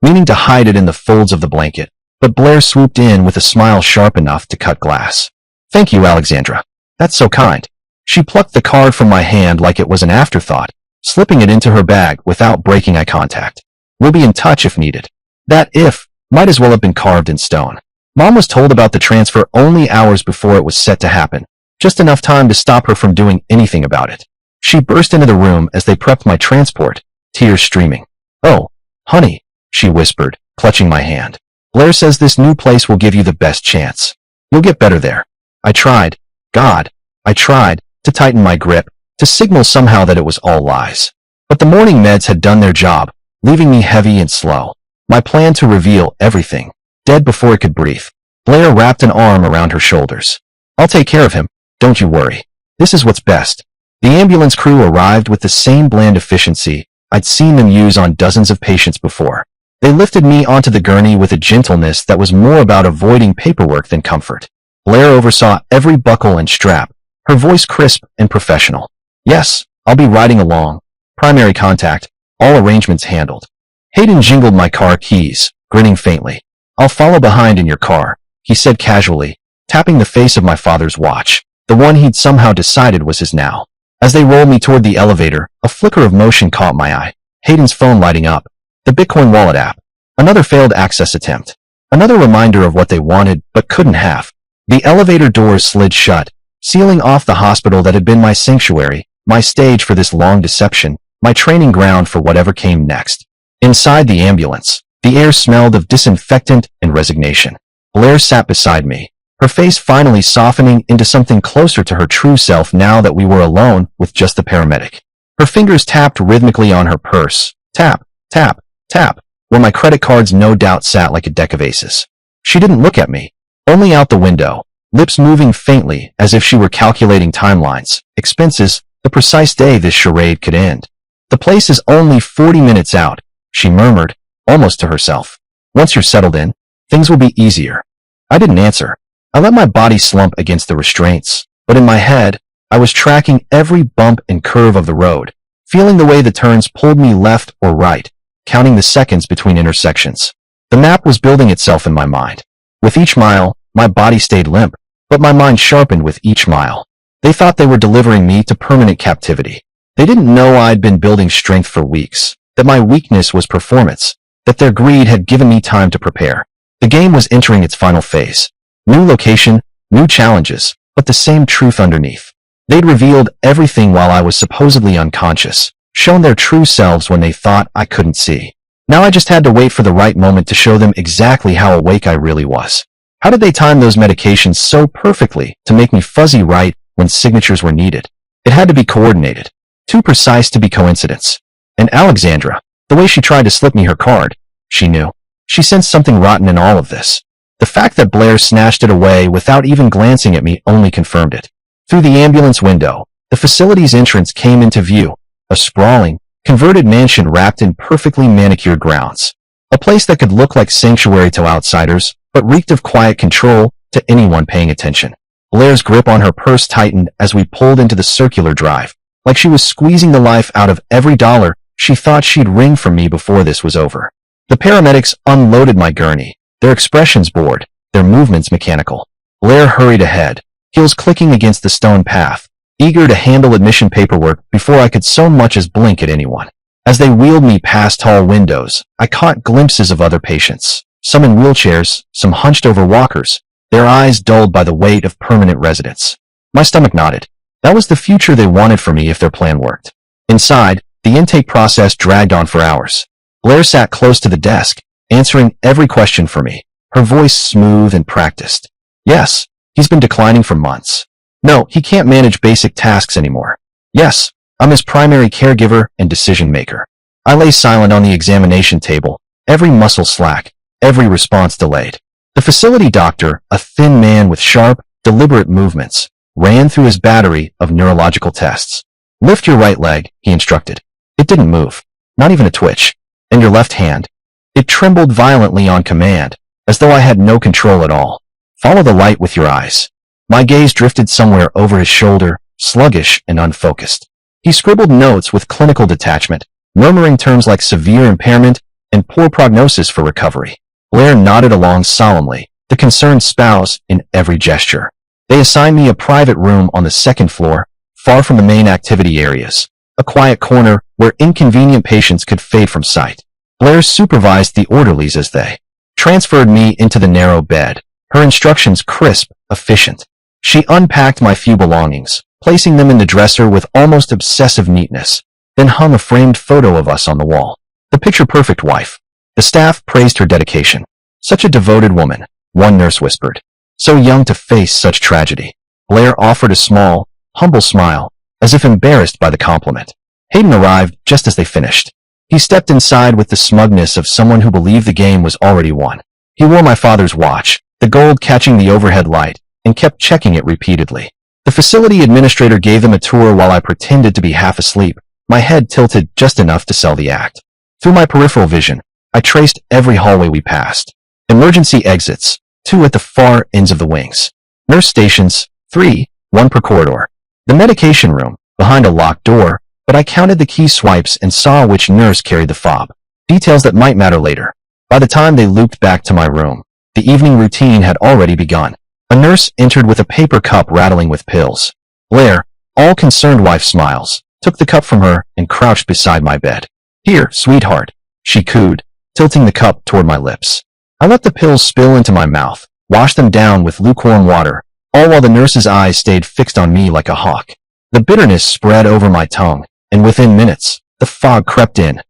meaning to hide it in the folds of the blanket, but Blair swooped in with a smile sharp enough to cut glass. Thank you, Alexandra. That's so kind. She plucked the card from my hand like it was an afterthought, slipping it into her bag without breaking eye contact. We'll be in touch if needed. That if might as well have been carved in stone. Mom was told about the transfer only hours before it was set to happen, just enough time to stop her from doing anything about it. She burst into the room as they prepped my transport, tears streaming. Oh, honey, she whispered, clutching my hand. Blair says this new place will give you the best chance. You'll get better there. I tried to tighten my grip, to signal somehow that it was all lies. But the morning meds had done their job, leaving me heavy and slow. My plan to reveal everything, dead before it could breathe. Blair wrapped an arm around her shoulders. I'll take care of him, don't you worry. This is what's best. The ambulance crew arrived with the same bland efficiency I'd seen them use on dozens of patients before. They lifted me onto the gurney with a gentleness that was more about avoiding paperwork than comfort. Blair oversaw every buckle and strap, her voice crisp and professional. Yes, I'll be riding along. Primary contact, all arrangements handled. Hayden jingled my car keys, grinning faintly. I'll follow behind in your car, he said casually, tapping the face of my father's watch, the one he'd somehow decided was his now. As they rolled me toward the elevator, a flicker of motion caught my eye, Hayden's phone lighting up. The Bitcoin wallet app. Another failed access attempt. Another reminder of what they wanted but couldn't have. The elevator doors slid shut, sealing off the hospital that had been my sanctuary, my stage for this long deception, my training ground for whatever came next. Inside the ambulance, the air smelled of disinfectant and resignation. Blair sat beside me, her face finally softening into something closer to her true self now that we were alone with just the paramedic. Her fingers tapped rhythmically on her purse. Tap, tap, tap, where my credit cards no doubt sat like a deck of aces. She didn't look at me, only out the window, lips moving faintly as if she were calculating timelines, expenses, the precise day this charade could end. The place is only 40 minutes out, she murmured, almost to herself. Once you're settled in, things will be easier. I didn't answer. I let my body slump against the restraints, but in my head, I was tracking every bump and curve of the road, feeling the way the turns pulled me left or right, counting the seconds between intersections. The map was building itself in my mind. With each mile, my body stayed limp, but my mind sharpened with each mile. They thought they were delivering me to permanent captivity. They didn't know I'd been building strength for weeks, that my weakness was performance, that their greed had given me time to prepare. The game was entering its final phase. New location, new challenges, but the same truth underneath. They'd revealed everything while I was supposedly unconscious, shown their true selves when they thought I couldn't see. Now I just had to wait for the right moment to show them exactly how awake I really was. How did they time those medications so perfectly to make me fuzzy right when signatures were needed? It had to be coordinated. Too precise to be coincidence. And Alexandra, the way she tried to slip me her card, she knew. She sensed something rotten in all of this. The fact that Blair snatched it away without even glancing at me only confirmed it. Through the ambulance window, the facility's entrance came into view, a sprawling, converted mansion wrapped in perfectly manicured grounds. A place that could look like sanctuary to outsiders, but reeked of quiet control to anyone paying attention. Blair's grip on her purse tightened as we pulled into the circular drive, like she was squeezing the life out of every dollar she thought she'd wring from me before this was over. The paramedics unloaded my gurney, their expressions bored, their movements mechanical. Blair hurried ahead, heels clicking against the stone path, eager to handle admission paperwork before I could so much as blink at anyone. As they wheeled me past tall windows, I caught glimpses of other patients, some in wheelchairs, some hunched over walkers, their eyes dulled by the weight of permanent residence. My stomach nodded. That was the future they wanted for me if their plan worked. Inside, the intake process dragged on for hours. Blair sat close to the desk, answering every question for me, her voice smooth and practiced. Yes, he's been declining for months. No, he can't manage basic tasks anymore. Yes, I'm his primary caregiver and decision maker. I lay silent on the examination table, every muscle slack, every response delayed. The facility doctor, a thin man with sharp, deliberate movements, ran through his battery of neurological tests. Lift your right leg, he instructed. It didn't move, not even a twitch. And your left hand. It trembled violently on command, as though I had no control at all. Follow the light with your eyes. My gaze drifted somewhere over his shoulder, sluggish and unfocused. He scribbled notes with clinical detachment, murmuring terms like severe impairment and poor prognosis for recovery. Blair nodded along solemnly, the concerned spouse in every gesture. They assigned me a private room on the second floor, far from the main activity areas, a quiet corner where inconvenient patients could fade from sight. Blair supervised the orderlies as they transferred me into the narrow bed, her instructions crisp, efficient. She unpacked my few belongings, placing them in the dresser with almost obsessive neatness, then hung a framed photo of us on the wall. The picture-perfect wife. The staff praised her dedication. Such a devoted woman, one nurse whispered. So young to face such tragedy. Blair offered a small, humble smile, as if embarrassed by the compliment. Hayden arrived just as they finished. He stepped inside with the smugness of someone who believed the game was already won. He wore my father's watch, the gold catching the overhead light, and kept checking it repeatedly. The facility administrator gave them a tour while I pretended to be half asleep, my head tilted just enough to sell the act. Through my peripheral vision, I traced every hallway we passed. Emergency exits, 2 at the far ends of the wings. Nurse stations, 3, 1 per corridor. The medication room, behind a locked door, but I counted the key swipes and saw which nurse carried the fob. Details that might matter later. By the time they looped back to my room, the evening routine had already begun. A nurse entered with a paper cup rattling with pills. Blair, all concerned wife smiles, took the cup from her and crouched beside my bed. Here, sweetheart, she cooed, tilting the cup toward my lips. I let the pills spill into my mouth, washed them down with lukewarm water, all while the nurse's eyes stayed fixed on me like a hawk. The bitterness spread over my tongue, and within minutes, the fog crept in.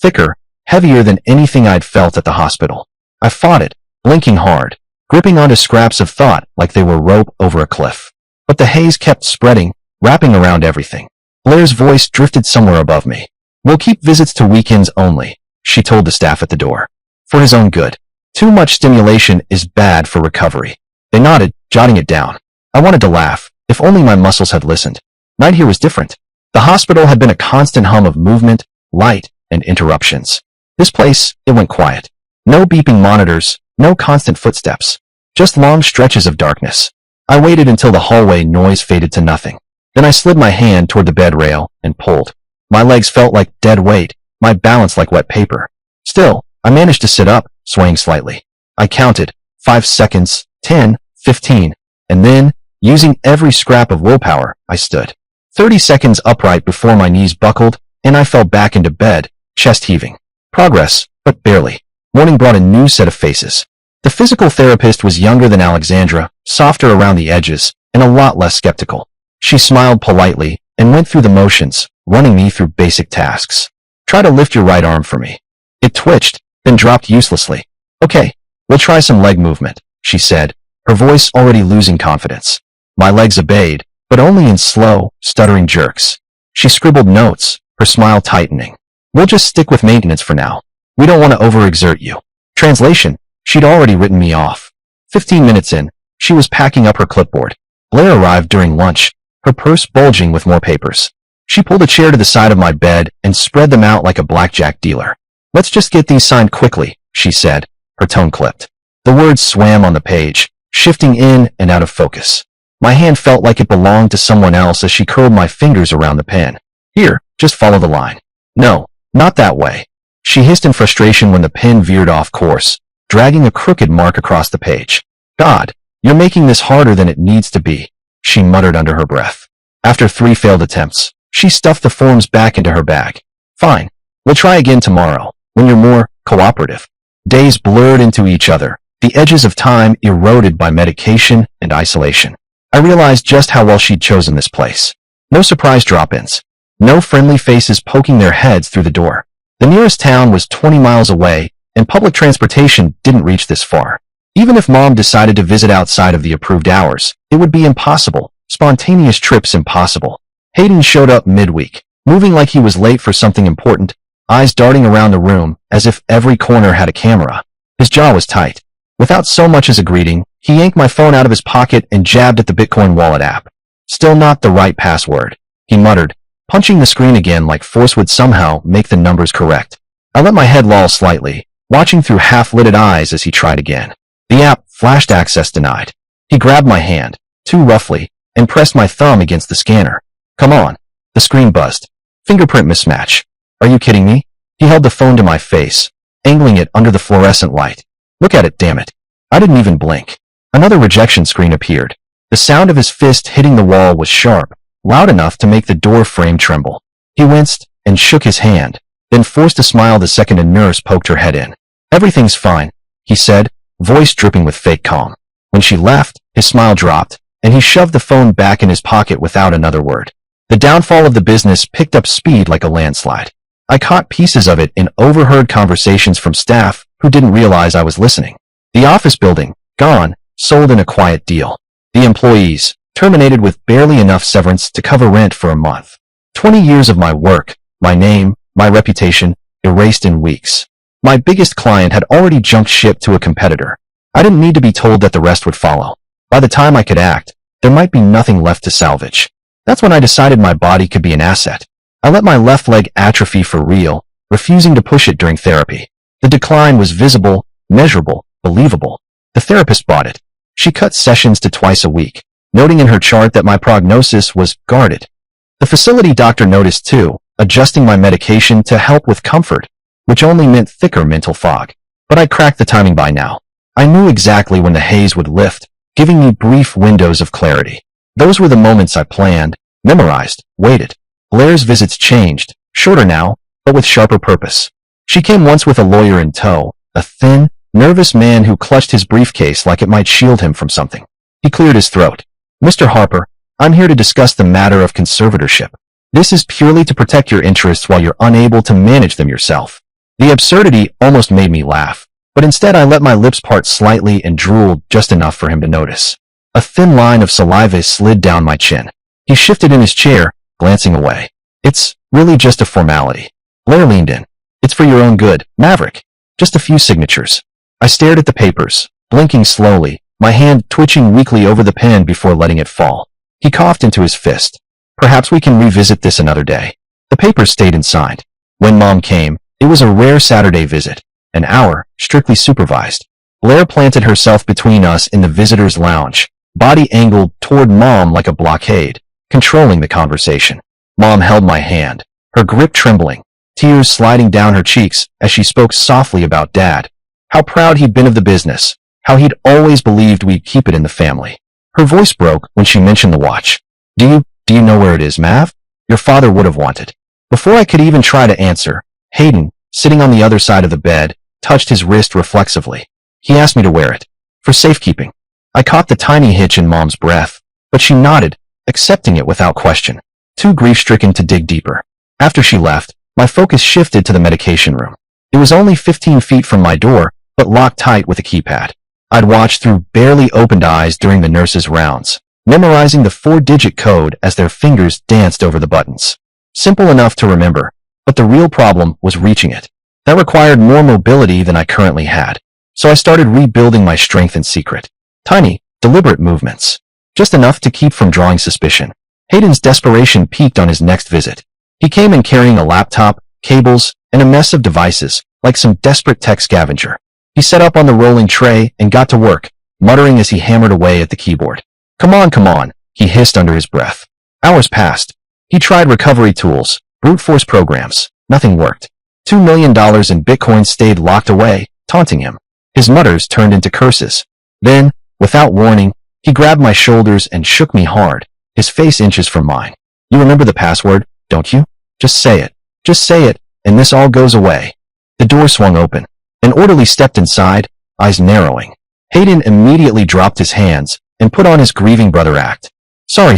Thicker, heavier than anything I'd felt at the hospital. I fought it, blinking hard, gripping onto scraps of thought like they were rope over a cliff. But the haze kept spreading, wrapping around everything. Blair's voice drifted somewhere above me. We'll keep visits to weekends only, she told the staff at the door. For his own good. Too much stimulation is bad for recovery. They nodded, jotting it down. I wanted to laugh, if only my muscles had listened. Night here was different. The hospital had been a constant hum of movement, light, and interruptions. This place, it went quiet. No beeping monitors, no constant footsteps. Just long stretches of darkness. I waited until the hallway noise faded to nothing. Then I slid my hand toward the bed rail and pulled. My legs felt like dead weight, my balance like wet paper. Still, I managed to sit up, swaying slightly. I counted, 5 seconds, 10, 15, and then, using every scrap of willpower, I stood. 30 seconds upright before my knees buckled, and I fell back into bed, chest heaving. Progress, but barely. Morning brought a new set of faces. The physical therapist was younger than Alexandra, softer around the edges, and a lot less skeptical. She smiled politely and went through the motions, running me through basic tasks. Try to lift your right arm for me. It twitched, then dropped uselessly. Okay, we'll try some leg movement, she said, her voice already losing confidence. My legs obeyed, but only in slow, stuttering jerks. She scribbled notes, her smile tightening. We'll just stick with maintenance for now. We don't want to overexert you. Translation, she'd already written me off. 15 minutes in, she was packing up her clipboard. Blair arrived during lunch, her purse bulging with more papers. She pulled a chair to the side of my bed and spread them out like a blackjack dealer. Let's just get these signed quickly, she said, her tone clipped. The words swam on the page, shifting in and out of focus. My hand felt like it belonged to someone else as she curled my fingers around the pen. Here, just follow the line. No, not that way. She hissed in frustration when the pen veered off course, dragging a crooked mark across the page. God, you're making this harder than it needs to be. she muttered under her breath. After 3 failed attempts, she stuffed the forms back into her bag. Fine. We'll try again tomorrow, when you're more cooperative. Days blurred into each other, the edges of time eroded by medication and isolation. I realized just how well she'd chosen this place. No surprise drop-ins. No friendly faces poking their heads through the door. The nearest town was 20 miles away, and public transportation didn't reach this far. Even if Mom decided to visit outside of the approved hours, it would be impossible. Spontaneous trips impossible. Hayden showed up midweek, moving like he was late for something important, eyes darting around the room as if every corner had a camera. His jaw was tight. Without so much as a greeting, he yanked my phone out of his pocket and jabbed at the Bitcoin wallet app. Still not the right password, he muttered, punching the screen again like force would somehow make the numbers correct. I let my head loll slightly, watching through half-lidded eyes as he tried again. The app flashed access denied. He grabbed my hand, too roughly, and pressed my thumb against the scanner. Come on. The screen buzzed. Fingerprint mismatch. Are you kidding me? He held the phone to my face, angling it under the fluorescent light. Look at it, damn it. I didn't even blink. Another rejection screen appeared. The sound of his fist hitting the wall was sharp, loud enough to make the door frame tremble. He winced and shook his hand, then forced a smile the second a nurse poked her head in. Everything's fine, he said, voice dripping with fake calm. When she left, his smile dropped, and he shoved the phone back in his pocket without another word. The downfall of the business picked up speed like a landslide. I caught pieces of it in overheard conversations from staff who didn't realize I was listening. The office building, gone, sold in a quiet deal. The employees, terminated with barely enough severance to cover rent for a month. 20 years of my work, my name, my reputation, erased in weeks. My biggest client had already jumped ship to a competitor. I didn't need to be told that the rest would follow. By the time I could act, there might be nothing left to salvage. That's when I decided my body could be an asset. I let my left leg atrophy for real, refusing to push it during therapy. The decline was visible, measurable, believable. The therapist bought it. She cut sessions to twice a week, noting in her chart that my prognosis was guarded. The facility doctor noticed too, adjusting my medication to help with comfort, which only meant thicker mental fog. But I cracked the timing by now. I knew exactly when the haze would lift, giving me brief windows of clarity. Those were the moments I planned, memorized, waited. Blair's visits changed, shorter now, but with sharper purpose. She came once with a lawyer in tow, a thin, nervous man who clutched his briefcase like it might shield him from something. He cleared his throat. Mr. Harper, I'm here to discuss the matter of conservatorship. This is purely to protect your interests while you're unable to manage them yourself. The absurdity almost made me laugh, but instead I let my lips part slightly and drooled just enough for him to notice. A thin line of saliva slid down my chin. He shifted in his chair, glancing away. It's really just a formality. Blair leaned in. It's for your own good, Maverick. Just a few signatures. I stared at the papers, blinking slowly, my hand twitching weakly over the pen before letting it fall. He coughed into his fist. Perhaps we can revisit this another day. The papers stayed inside. When Mom came, it was a rare Saturday visit. An hour, strictly supervised. Blair planted herself between us in the visitor's lounge, body angled toward Mom like a blockade, controlling the conversation. Mom held my hand, her grip trembling, tears sliding down her cheeks as she spoke softly about Dad. How proud he'd been of the business, how he'd always believed we'd keep it in the family. Her voice broke when she mentioned the watch. Do you know where it is, Mav? Your father would have wanted. Before I could even try to answer, Hayden, sitting on the other side of the bed, touched his wrist reflexively. He asked me to wear it. For safekeeping. I caught the tiny hitch in Mom's breath, but she nodded, accepting it without question, too grief-stricken to dig deeper. After she left, my focus shifted to the medication room. It was only 15 feet from my door, but locked tight with a keypad. I'd watched through barely opened eyes during the nurse's rounds, memorizing the 4-digit code as their fingers danced over the buttons. Simple enough to remember, but the real problem was reaching it. That required more mobility than I currently had, so I started rebuilding my strength in secret. Tiny, deliberate movements. Just enough to keep from drawing suspicion. Hayden's desperation peaked on his next visit. He came in carrying a laptop, cables, and a mess of devices, like some desperate tech scavenger. He set up on the rolling tray and got to work, muttering as he hammered away at the keyboard. Come on, he hissed under his breath. Hours passed. He tried recovery tools, brute force programs. Nothing worked. $2 million in Bitcoin stayed locked away, taunting him. His mutters turned into curses. Then, without warning, He grabbed my shoulders and shook me hard, his face inches from mine. You remember the password, don't you? Just say it. Just say it, and this all goes away. The door swung open. An orderly stepped inside, eyes narrowing. Hayden immediately dropped his hands and put on his grieving brother act. Sorry.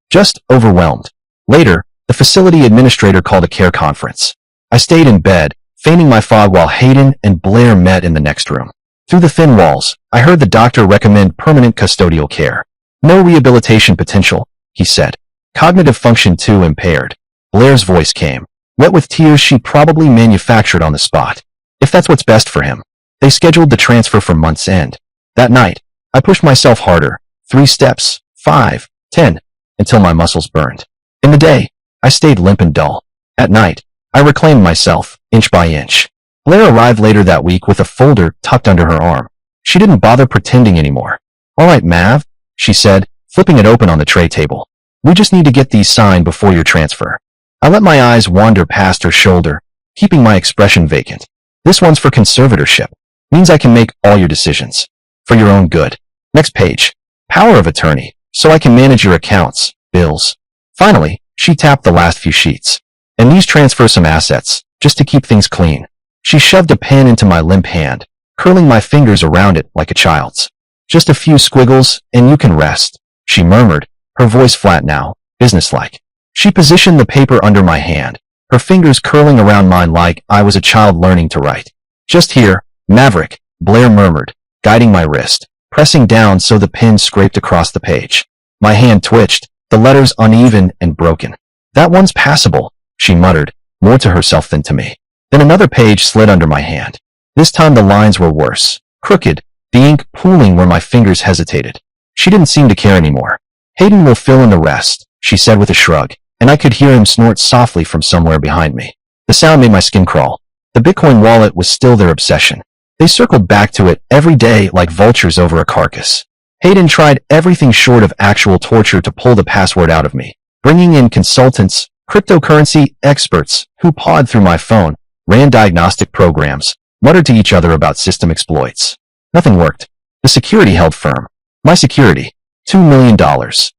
Just overwhelmed. Later, the facility administrator called a care conference. I stayed in bed, feigning my fog while Hayden and Blair met in the next room. Through the thin walls, I heard the doctor recommend permanent custodial care. No rehabilitation potential, he said. Cognitive function too impaired. Blair's voice came, wet with tears she probably manufactured on the spot. If that's what's best for him. They scheduled the transfer for month's end. That night, I pushed myself harder. 3 steps, 5, 10, until my muscles burned. In the day, I stayed limp and dull. At night, I reclaimed myself, inch by inch. Blair arrived later that week with a folder tucked under her arm. She didn't bother pretending anymore. All right, Mav, she said, flipping it open on the tray table. We just need to get these signed before your transfer. I let my eyes wander past her shoulder, keeping my expression vacant. This one's for conservatorship. Means I can make all your decisions. For your own good. Next page. Power of attorney, so I can manage your accounts, bills. Finally, she tapped the last few sheets. And these transfer some assets, just to keep things clean. She shoved a pen into my limp hand, curling my fingers around it like a child's. Just a few squiggles, and you can rest, she murmured, her voice flat now, businesslike. She positioned the paper under my hand, her fingers curling around mine like I was a child learning to write. Just here, Maverick, Blair murmured, guiding my wrist, pressing down so the pen scraped across the page. My hand twitched, the letters uneven and broken. That one's passable, she muttered, more to herself than to me. Then another page slid under my hand. This time the lines were worse, crooked, the ink pooling where my fingers hesitated. She didn't seem to care anymore. Hayden will fill in the rest, she said with a shrug, and I could hear him snort softly from somewhere behind me. The sound made my skin crawl. The Bitcoin wallet was still their obsession. They circled back to it every day like vultures over a carcass. Hayden tried everything short of actual torture to pull the password out of me, bringing in consultants, cryptocurrency experts who pawed through my phone, ran diagnostic programs, muttered to each other about system exploits. Nothing worked. The security held firm. My security. $2 million.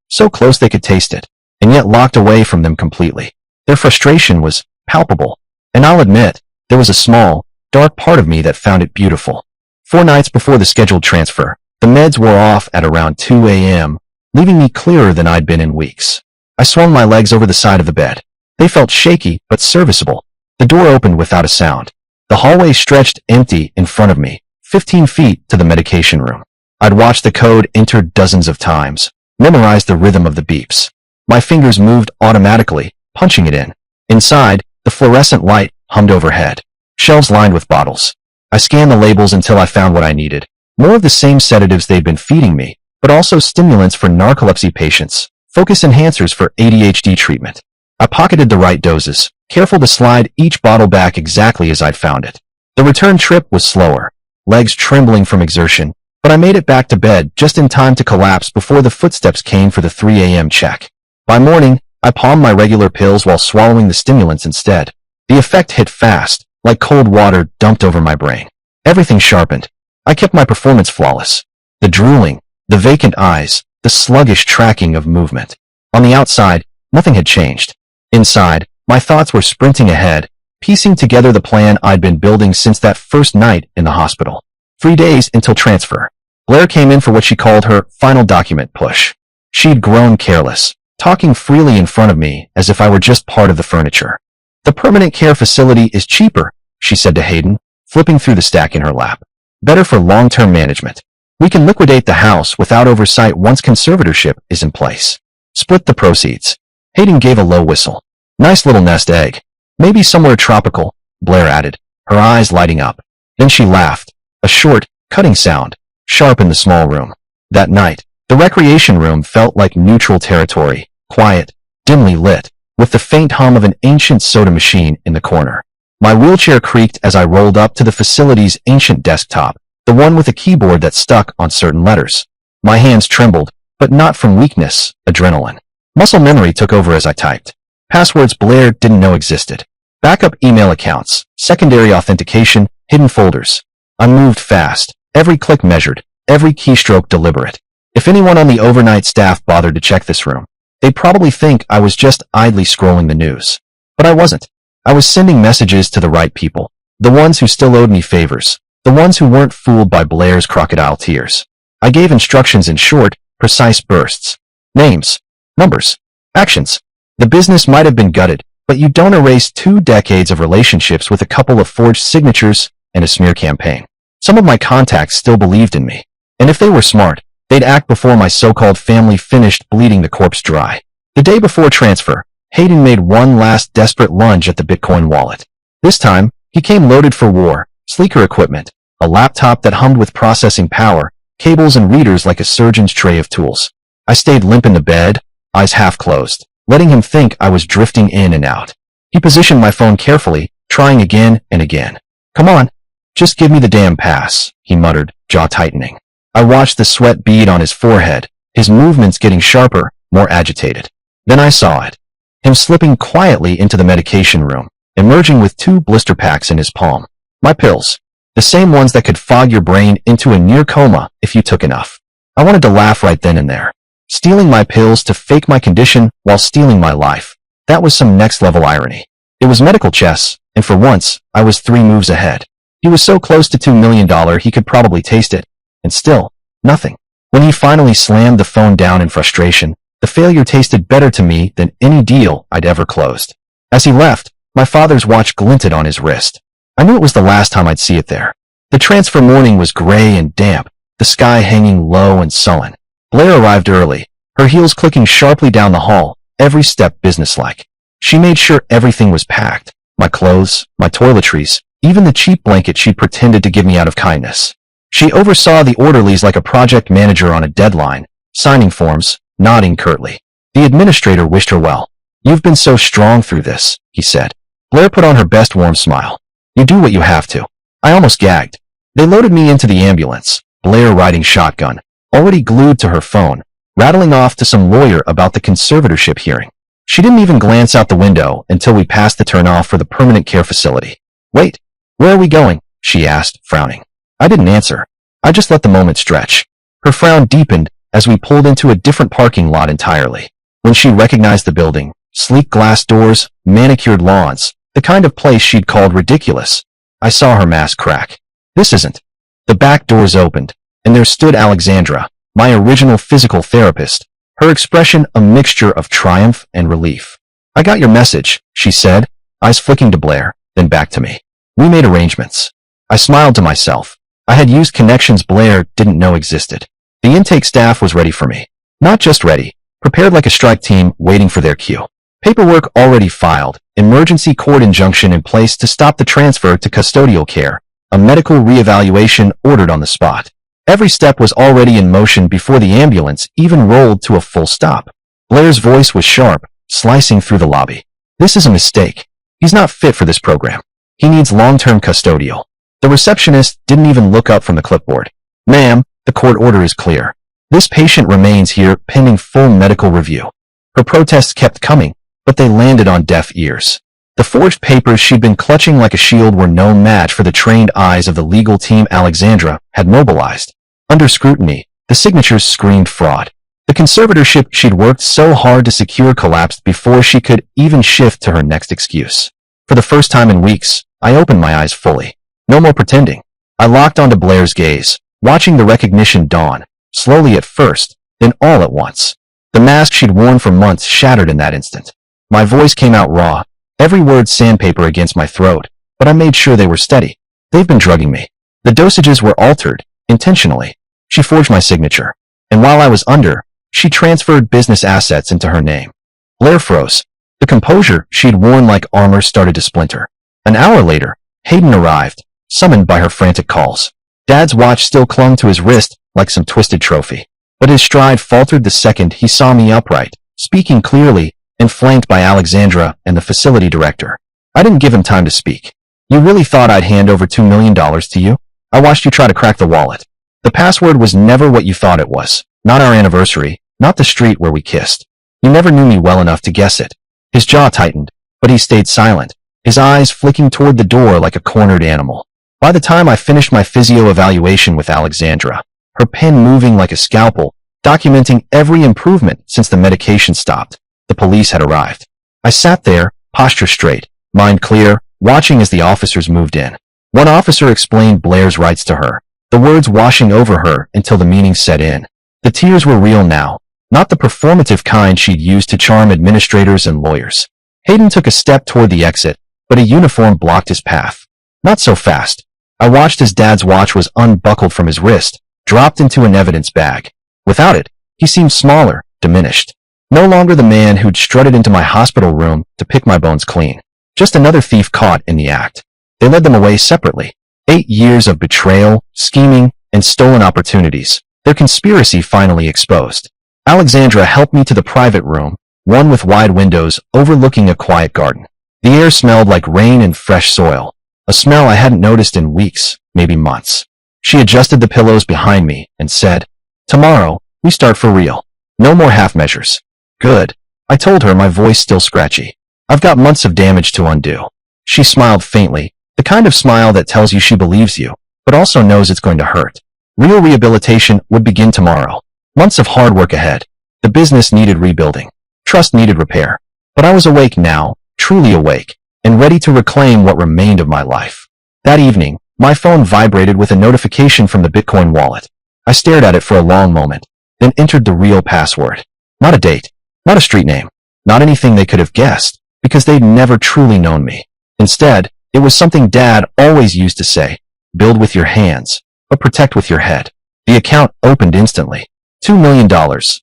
So close they could taste it, and yet locked away from them completely. Their frustration was palpable, and I'll admit, there was a small, dark part of me that found it beautiful. 4 nights before the scheduled transfer, the meds wore off at around 2 a.m., leaving me clearer than I'd been in weeks. I swung my legs over the side of the bed. They felt shaky, but serviceable. The door opened without a sound. The hallway stretched empty in front of me, 15 feet to the medication room. I'd watched the code entered dozens of times, memorized the rhythm of the beeps. My fingers moved automatically, punching it in. Inside, the fluorescent light hummed overhead. Shelves lined with bottles. I scanned the labels until I found what I needed. More of the same sedatives they'd been feeding me, but also stimulants for narcolepsy patients, focus enhancers for ADHD treatment. I pocketed the right doses, careful to slide each bottle back exactly as I'd found it. The return trip was slower, legs trembling from exertion, but I made it back to bed just in time to collapse before the footsteps came for the 3 a.m. check. By morning, I palmed my regular pills while swallowing the stimulants instead. The effect hit fast, like cold water dumped over my brain. Everything sharpened. I kept my performance flawless. The drooling, the vacant eyes, the sluggish tracking of movement. On the outside, nothing had changed. Inside, my thoughts were sprinting ahead, piecing together the plan I'd been building since that first night in the hospital. 3 days until transfer. Blair came in for what she called her final document push. She'd grown careless, talking freely in front of me as if I were just part of the furniture. The permanent care facility is cheaper, she said to Hayden, flipping through the stack in her lap. Better for long-term management. We can liquidate the house without oversight once conservatorship is in place. Split the proceeds. Hayden gave a low whistle. Nice little nest egg. Maybe somewhere tropical, Blair added, her eyes lighting up. Then she laughed. A short, cutting sound, sharp in the small room. That night, the recreation room felt like neutral territory, quiet, dimly lit, with the faint hum of an ancient soda machine in the corner. My wheelchair creaked as I rolled up to the facility's ancient desktop, the one with a keyboard that stuck on certain letters. My hands trembled, but not from weakness, adrenaline. Muscle memory took over as I typed. Passwords Blair didn't know existed. Backup email accounts, secondary authentication, hidden folders. I moved fast, every click measured, every keystroke deliberate. If anyone on the overnight staff bothered to check this room, they'd probably think I was just idly scrolling the news. But I wasn't. I was sending messages to the right people, the ones who still owed me favors, the ones who weren't fooled by Blair's crocodile tears. I gave instructions in short, precise bursts. Names, numbers, actions. The business might have been gutted, but you don't erase 2 decades of relationships with a couple of forged signatures and a smear campaign. Some of my contacts still believed in me, and if they were smart, they'd act before my so-called family finished bleeding the corpse dry. The day before transfer, Hayden made one last desperate lunge at the Bitcoin wallet. This time, he came loaded for war, sleeker equipment, a laptop that hummed with processing power, cables and readers like a surgeon's tray of tools. I stayed limp in the bed, eyes half closed, letting him think I was drifting in and out. He positioned my phone carefully, trying again and again. "Come on, just give me the damn pass," he muttered, jaw tightening. I watched the sweat bead on his forehead, his movements getting sharper, more agitated. Then I saw it. Him slipping quietly into the medication room, emerging with 2 blister packs in his palm. My pills. The same ones that could fog your brain into a near coma if you took enough. I wanted to laugh right then and there. Stealing my pills to fake my condition while stealing my life. That was some next-level irony. It was medical chess, and for once, I was 3 moves ahead. He was so close to $2 million he could probably taste it. And still, nothing. When he finally slammed the phone down in frustration, the failure tasted better to me than any deal I'd ever closed. As he left, my father's watch glinted on his wrist. I knew it was the last time I'd see it there. The transfer morning was gray and damp, the sky hanging low and sullen. Blair arrived early, her heels clicking sharply down the hall, every step businesslike. She made sure everything was packed, my clothes, my toiletries, even the cheap blanket she'd pretended to give me out of kindness. She oversaw the orderlies like a project manager on a deadline, signing forms, nodding curtly. The administrator wished her well. "You've been so strong through this," he said. Blair put on her best warm smile. "You do what you have to." I almost gagged. They loaded me into the ambulance, Blair riding shotgun, already glued to her phone, rattling off to some lawyer about the conservatorship hearing. She didn't even glance out the window until we passed the turnoff for the permanent care facility. "Wait, where are we going?" she asked, frowning. I didn't answer. I just let the moment stretch. Her frown deepened as we pulled into a different parking lot entirely. When she recognized the building, sleek glass doors, manicured lawns, the kind of place she'd called ridiculous, I saw her mask crack. "This isn't." The back doors opened, and there stood Alexandra, my original physical therapist, her expression a mixture of triumph and relief. "I got your message," she said, eyes flicking to Blair, then back to me. "We made arrangements." I smiled to myself. I had used connections Blair didn't know existed. The intake staff was ready for me. Not just ready, prepared like a strike team waiting for their cue. Paperwork already filed, emergency court injunction in place to stop the transfer to custodial care, a medical reevaluation ordered on the spot. Every step was already in motion before the ambulance even rolled to a full stop. Blair's voice was sharp, slicing through the lobby. "This is a mistake. He's not fit for this program. He needs long-term custodial." The receptionist didn't even look up from the clipboard. "Ma'am, the court order is clear. This patient remains here pending full medical review." Her protests kept coming, but they landed on deaf ears. The forged papers she'd been clutching like a shield were no match for the trained eyes of the legal team Alexandra had mobilized. Under scrutiny, the signatures screamed fraud. The conservatorship she'd worked so hard to secure collapsed before she could even shift to her next excuse. For the first time in weeks, I opened my eyes fully. No more pretending. I locked onto Blair's gaze, watching the recognition dawn, slowly at first, then all at once. The mask she'd worn for months shattered in that instant. My voice came out raw, every word sandpaper against my throat, but I made sure they were steady. "They've been drugging me." The dosages were altered, intentionally. She forged my signature, and while I was under, she transferred business assets into her name. Blair froze. The composure she'd worn like armor started to splinter. An hour later, Hayden arrived, summoned by her frantic calls. Dad's watch still clung to his wrist like some twisted trophy, but his stride faltered the second he saw me upright, speaking clearly, and flanked by Alexandra and the facility director. I didn't give him time to speak. "You really thought I'd hand over $2 million to you? I watched you try to crack the wallet. The password was never what you thought it was. Not our anniversary, not the street where we kissed. You never knew me well enough to guess it." His jaw tightened, but he stayed silent, his eyes flicking toward the door like a cornered animal. By the time I finished my physio evaluation with Alexandra, her pen moving like a scalpel, documenting every improvement since the medication stopped. The police had arrived. I sat there, posture straight, mind clear, watching as the officers moved in. One officer explained Blair's rights to her, the words washing over her until the meaning set in. The tears were real now, not the performative kind she'd used to charm administrators and lawyers. Hayden took a step toward the exit, but a uniform blocked his path. Not so fast. I watched as Dad's watch was unbuckled from his wrist, dropped into an evidence bag. Without it, he seemed smaller, diminished. No longer the man who'd strutted into my hospital room to pick my bones clean. Just another thief caught in the act. They led them away separately. 8 years of betrayal, scheming, and stolen opportunities. Their conspiracy finally exposed. Alexandra helped me to the private room, one with wide windows overlooking a quiet garden. The air smelled like rain and fresh soil, a smell I hadn't noticed in weeks, maybe months. She adjusted the pillows behind me and said, "Tomorrow, we start for real. No more half measures." "Good," I told her, my voice still scratchy. "I've got months of damage to undo." She smiled faintly, the kind of smile that tells you she believes you, but also knows it's going to hurt. Real rehabilitation would begin tomorrow. Months of hard work ahead. The business needed rebuilding. Trust needed repair. But I was awake now, truly awake, and ready to reclaim what remained of my life. That evening, my phone vibrated with a notification from the Bitcoin wallet. I stared at it for a long moment, then entered the real password. Not a date, not a street name, not anything they could have guessed, because they'd never truly known me. Instead, it was something Dad always used to say, build with your hands, but protect with your head. The account opened instantly. $2 million,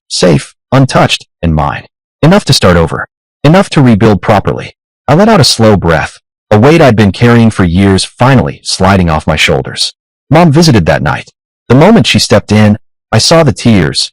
safe, untouched, and mine. Enough to start over. Enough to rebuild properly. I let out a slow breath, a weight I'd been carrying for years finally sliding off my shoulders. Mom visited that night. The moment she stepped in, I saw the tears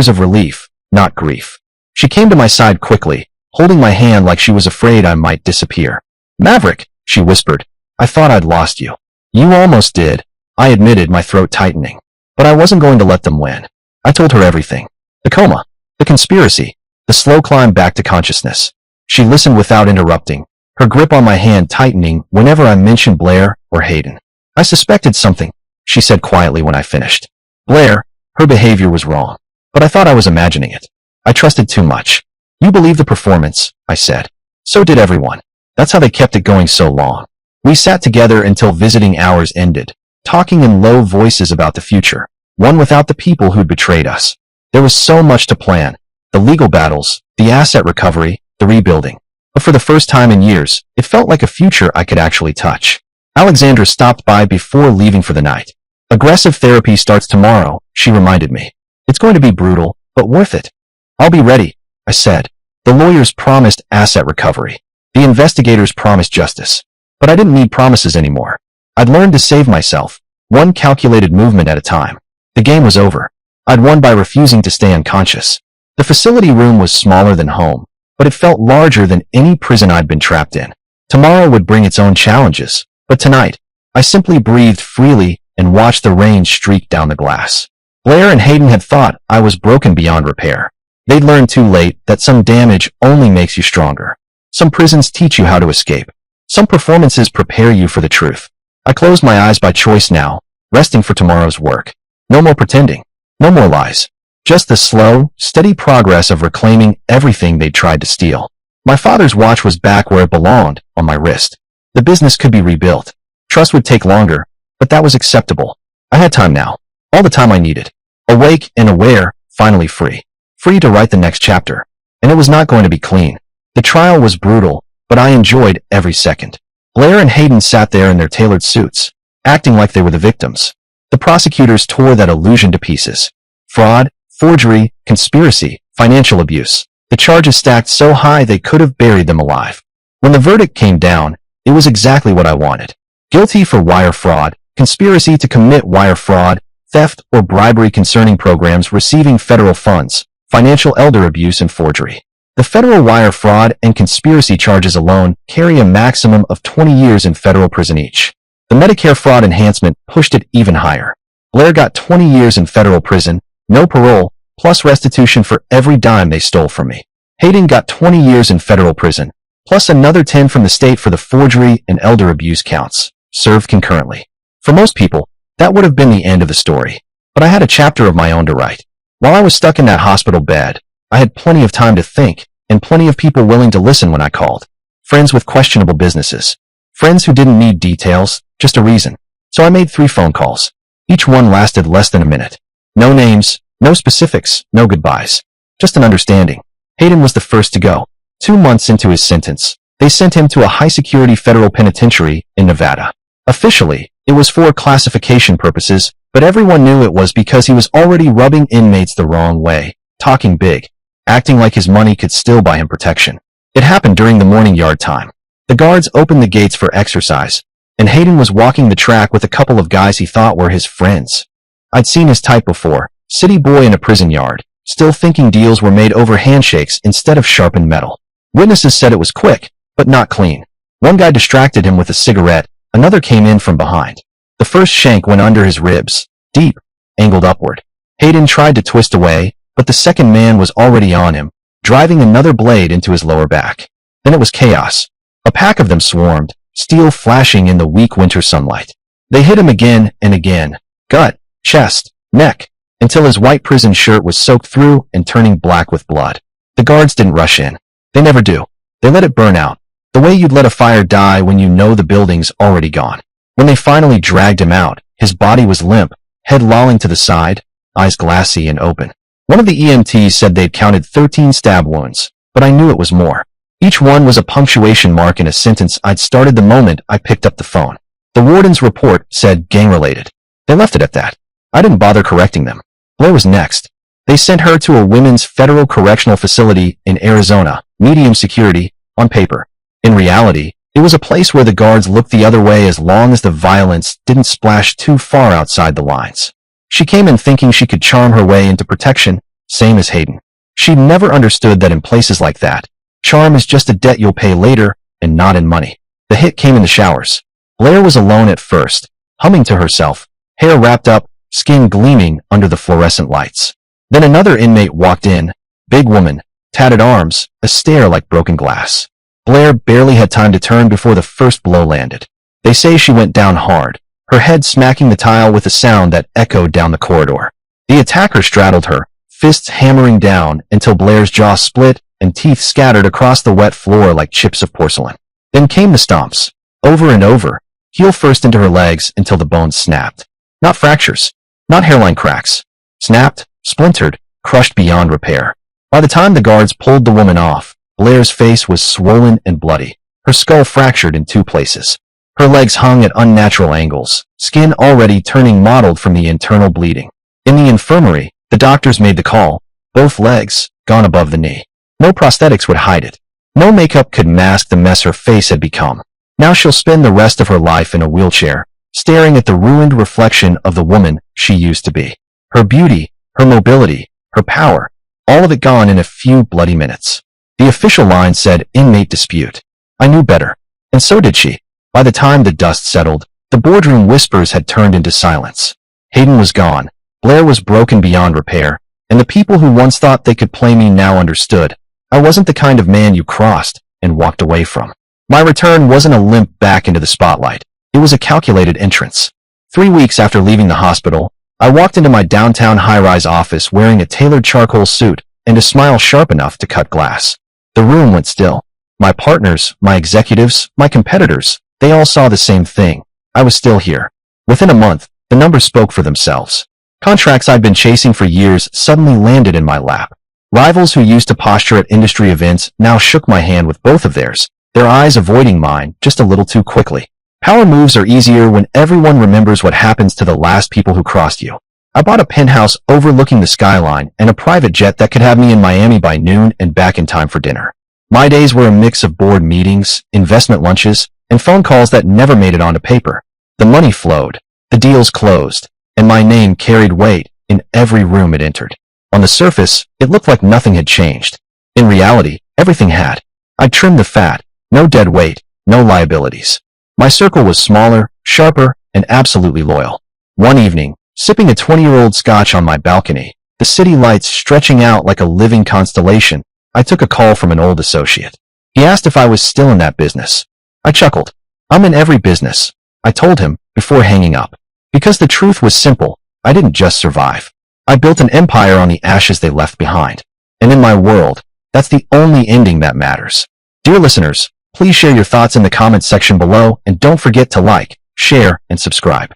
of relief, not grief. She came to my side quickly, holding my hand like she was afraid I might disappear. "Maverick," she whispered, "I thought I'd lost you." "You almost did," I admitted, my throat tightening. But I wasn't going to let them win. I told her everything. The coma, the conspiracy, the slow climb back to consciousness. She listened without interrupting, her grip on my hand tightening whenever I mentioned Blair or Hayden. "I suspected something," she said quietly when I finished. "Blair, her behavior was wrong. But I thought I was imagining it. I trusted too much." "You believe the performance," I said. "So did everyone. That's how they kept it going so long." We sat together until visiting hours ended, talking in low voices about the future, one without the people who'd betrayed us. There was so much to plan. The legal battles, the asset recovery, the rebuilding. But for the first time in years, it felt like a future I could actually touch. Alexandra stopped by before leaving for the night. "Aggressive therapy starts tomorrow," she reminded me. "It's going to be brutal, but worth it." "I'll be ready," I said. The lawyers promised asset recovery. The investigators promised justice. But I didn't need promises anymore. I'd learned to save myself, one calculated movement at a time. The game was over. I'd won by refusing to stay unconscious. The facility room was smaller than home, but it felt larger than any prison I'd been trapped in. Tomorrow would bring its own challenges, but tonight, I simply breathed freely and watched the rain streak down the glass. Blair and Hayden had thought I was broken beyond repair. They'd learned too late that some damage only makes you stronger. Some prisons teach you how to escape. Some performances prepare you for the truth. I closed my eyes by choice now, resting for tomorrow's work. No more pretending. No more lies. Just the slow, steady progress of reclaiming everything they'd tried to steal. My father's watch was back where it belonged, on my wrist. The business could be rebuilt. Trust would take longer, but that was acceptable. I had time now. All the time I needed. Awake and aware, finally free. Free to write the next chapter. And it was not going to be clean. The trial was brutal, but I enjoyed every second. Blair and Hayden sat there in their tailored suits, acting like they were the victims. The prosecutors tore that illusion to pieces. Fraud, forgery, conspiracy, financial abuse. The charges stacked so high they could have buried them alive. When the verdict came down, it was exactly what I wanted. Guilty for wire fraud, conspiracy to commit wire fraud, theft or bribery concerning programs receiving federal funds, financial elder abuse and forgery. The federal wire fraud and conspiracy charges alone carry a maximum of 20 years in federal prison each. The Medicare fraud enhancement pushed it even higher. Blair got 20 years in federal prison, no parole, plus restitution for every dime they stole from me. Hayden got 20 years in federal prison, plus another 10 from the state for the forgery and elder abuse counts, served concurrently. For most people, that would have been the end of the story. But I had a chapter of my own to write. While I was stuck in that hospital bed, I had plenty of time to think, and plenty of people willing to listen when I called. Friends with questionable businesses. Friends who didn't need details, just a reason. So I made 3 phone calls. Each one lasted less than a minute. No names, no specifics, no goodbyes. Just an understanding. Hayden was the first to go. 2 months into his sentence, they sent him to a high-security federal penitentiary in Nevada. Officially, it was for classification purposes, but everyone knew it was because he was already rubbing inmates the wrong way, talking big, acting like his money could still buy him protection. It happened during the morning yard time. The guards opened the gates for exercise, and Hayden was walking the track with a couple of guys he thought were his friends. I'd seen his type before, city boy in a prison yard, still thinking deals were made over handshakes instead of sharpened metal. Witnesses said it was quick, but not clean. One guy distracted him with a cigarette, another came in from behind. The first shank went under his ribs, deep, angled upward. Hayden tried to twist away, but the second man was already on him, driving another blade into his lower back. Then it was chaos. A pack of them swarmed, steel flashing in the weak winter sunlight. They hit him again and again, gut, chest, neck, until his white prison shirt was soaked through and turning black with blood. The guards didn't rush in. They never do. They let it burn out, the way you'd let a fire die when you know the building's already gone. When they finally dragged him out, his body was limp, head lolling to the side, eyes glassy and open. One of the EMTs said they'd counted 13 stab wounds, but I knew it was more. Each one was a punctuation mark in a sentence I'd started the moment I picked up the phone. The warden's report said gang-related. They left it at that. I didn't bother correcting them. Blair was next. They sent her to a women's federal correctional facility in Arizona, medium security, on paper. In reality, it was a place where the guards looked the other way as long as the violence didn't splash too far outside the lines. She came in thinking she could charm her way into protection, same as Hayden. She'd never understood that in places like that, charm is just a debt you'll pay later and not in money. The hit came in the showers. Blair was alone at first, humming to herself, hair wrapped up, skin gleaming under the fluorescent lights. Then another inmate walked in, big woman, tatted arms, a stare like broken glass. Blair barely had time to turn before the first blow landed. They say she went down hard, her head smacking the tile with a sound that echoed down the corridor. The attacker straddled her, fists hammering down until Blair's jaw split and teeth scattered across the wet floor like chips of porcelain. Then came the stomps, over and over, heel first into her legs until the bones snapped. Not fractures, not hairline cracks. Snapped, splintered, crushed beyond repair. By the time the guards pulled the woman off, Blair's face was swollen and bloody, her skull fractured in 2 places. Her legs hung at unnatural angles, skin already turning mottled from the internal bleeding. In the infirmary, the doctors made the call, both legs, gone above the knee. No prosthetics would hide it. No makeup could mask the mess her face had become. Now she'll spend the rest of her life in a wheelchair, staring at the ruined reflection of the woman she used to be. Her beauty, her mobility, her power, all of it gone in a few bloody minutes. The official line said inmate dispute. I knew better, and so did she. By the time the dust settled, the boardroom whispers had turned into silence. Hayden was gone, Blair was broken beyond repair, and the people who once thought they could play me now understood. I wasn't the kind of man you crossed and walked away from. My return wasn't a limp back into the spotlight. It was a calculated entrance. 3 weeks after leaving the hospital, I walked into my downtown high-rise office wearing a tailored charcoal suit and a smile sharp enough to cut glass. The room went still. My partners, my executives, my competitors, they all saw the same thing. I was still here. Within a month, the numbers spoke for themselves. Contracts I'd been chasing for years suddenly landed in my lap. Rivals who used to posture at industry events now shook my hand with both of theirs, their eyes avoiding mine just a little too quickly. Power moves are easier when everyone remembers what happens to the last people who crossed you. I bought a penthouse overlooking the skyline and a private jet that could have me in Miami by noon and back in time for dinner. My days were a mix of board meetings, investment lunches, and phone calls that never made it onto paper. The money flowed, the deals closed, and my name carried weight in every room it entered. On the surface, it looked like nothing had changed. In reality, everything had. I trimmed the fat, no dead weight, no liabilities. My circle was smaller, sharper, and absolutely loyal. One evening, sipping a 20-year-old scotch on my balcony, the city lights stretching out like a living constellation, I took a call from an old associate. He asked if I was still in that business. I chuckled. I'm in every business, I told him before hanging up. Because the truth was simple, I didn't just survive. I built an empire on the ashes they left behind. And in my world, that's the only ending that matters. Dear listeners, please share your thoughts in the comments section below and don't forget to like, share, and subscribe.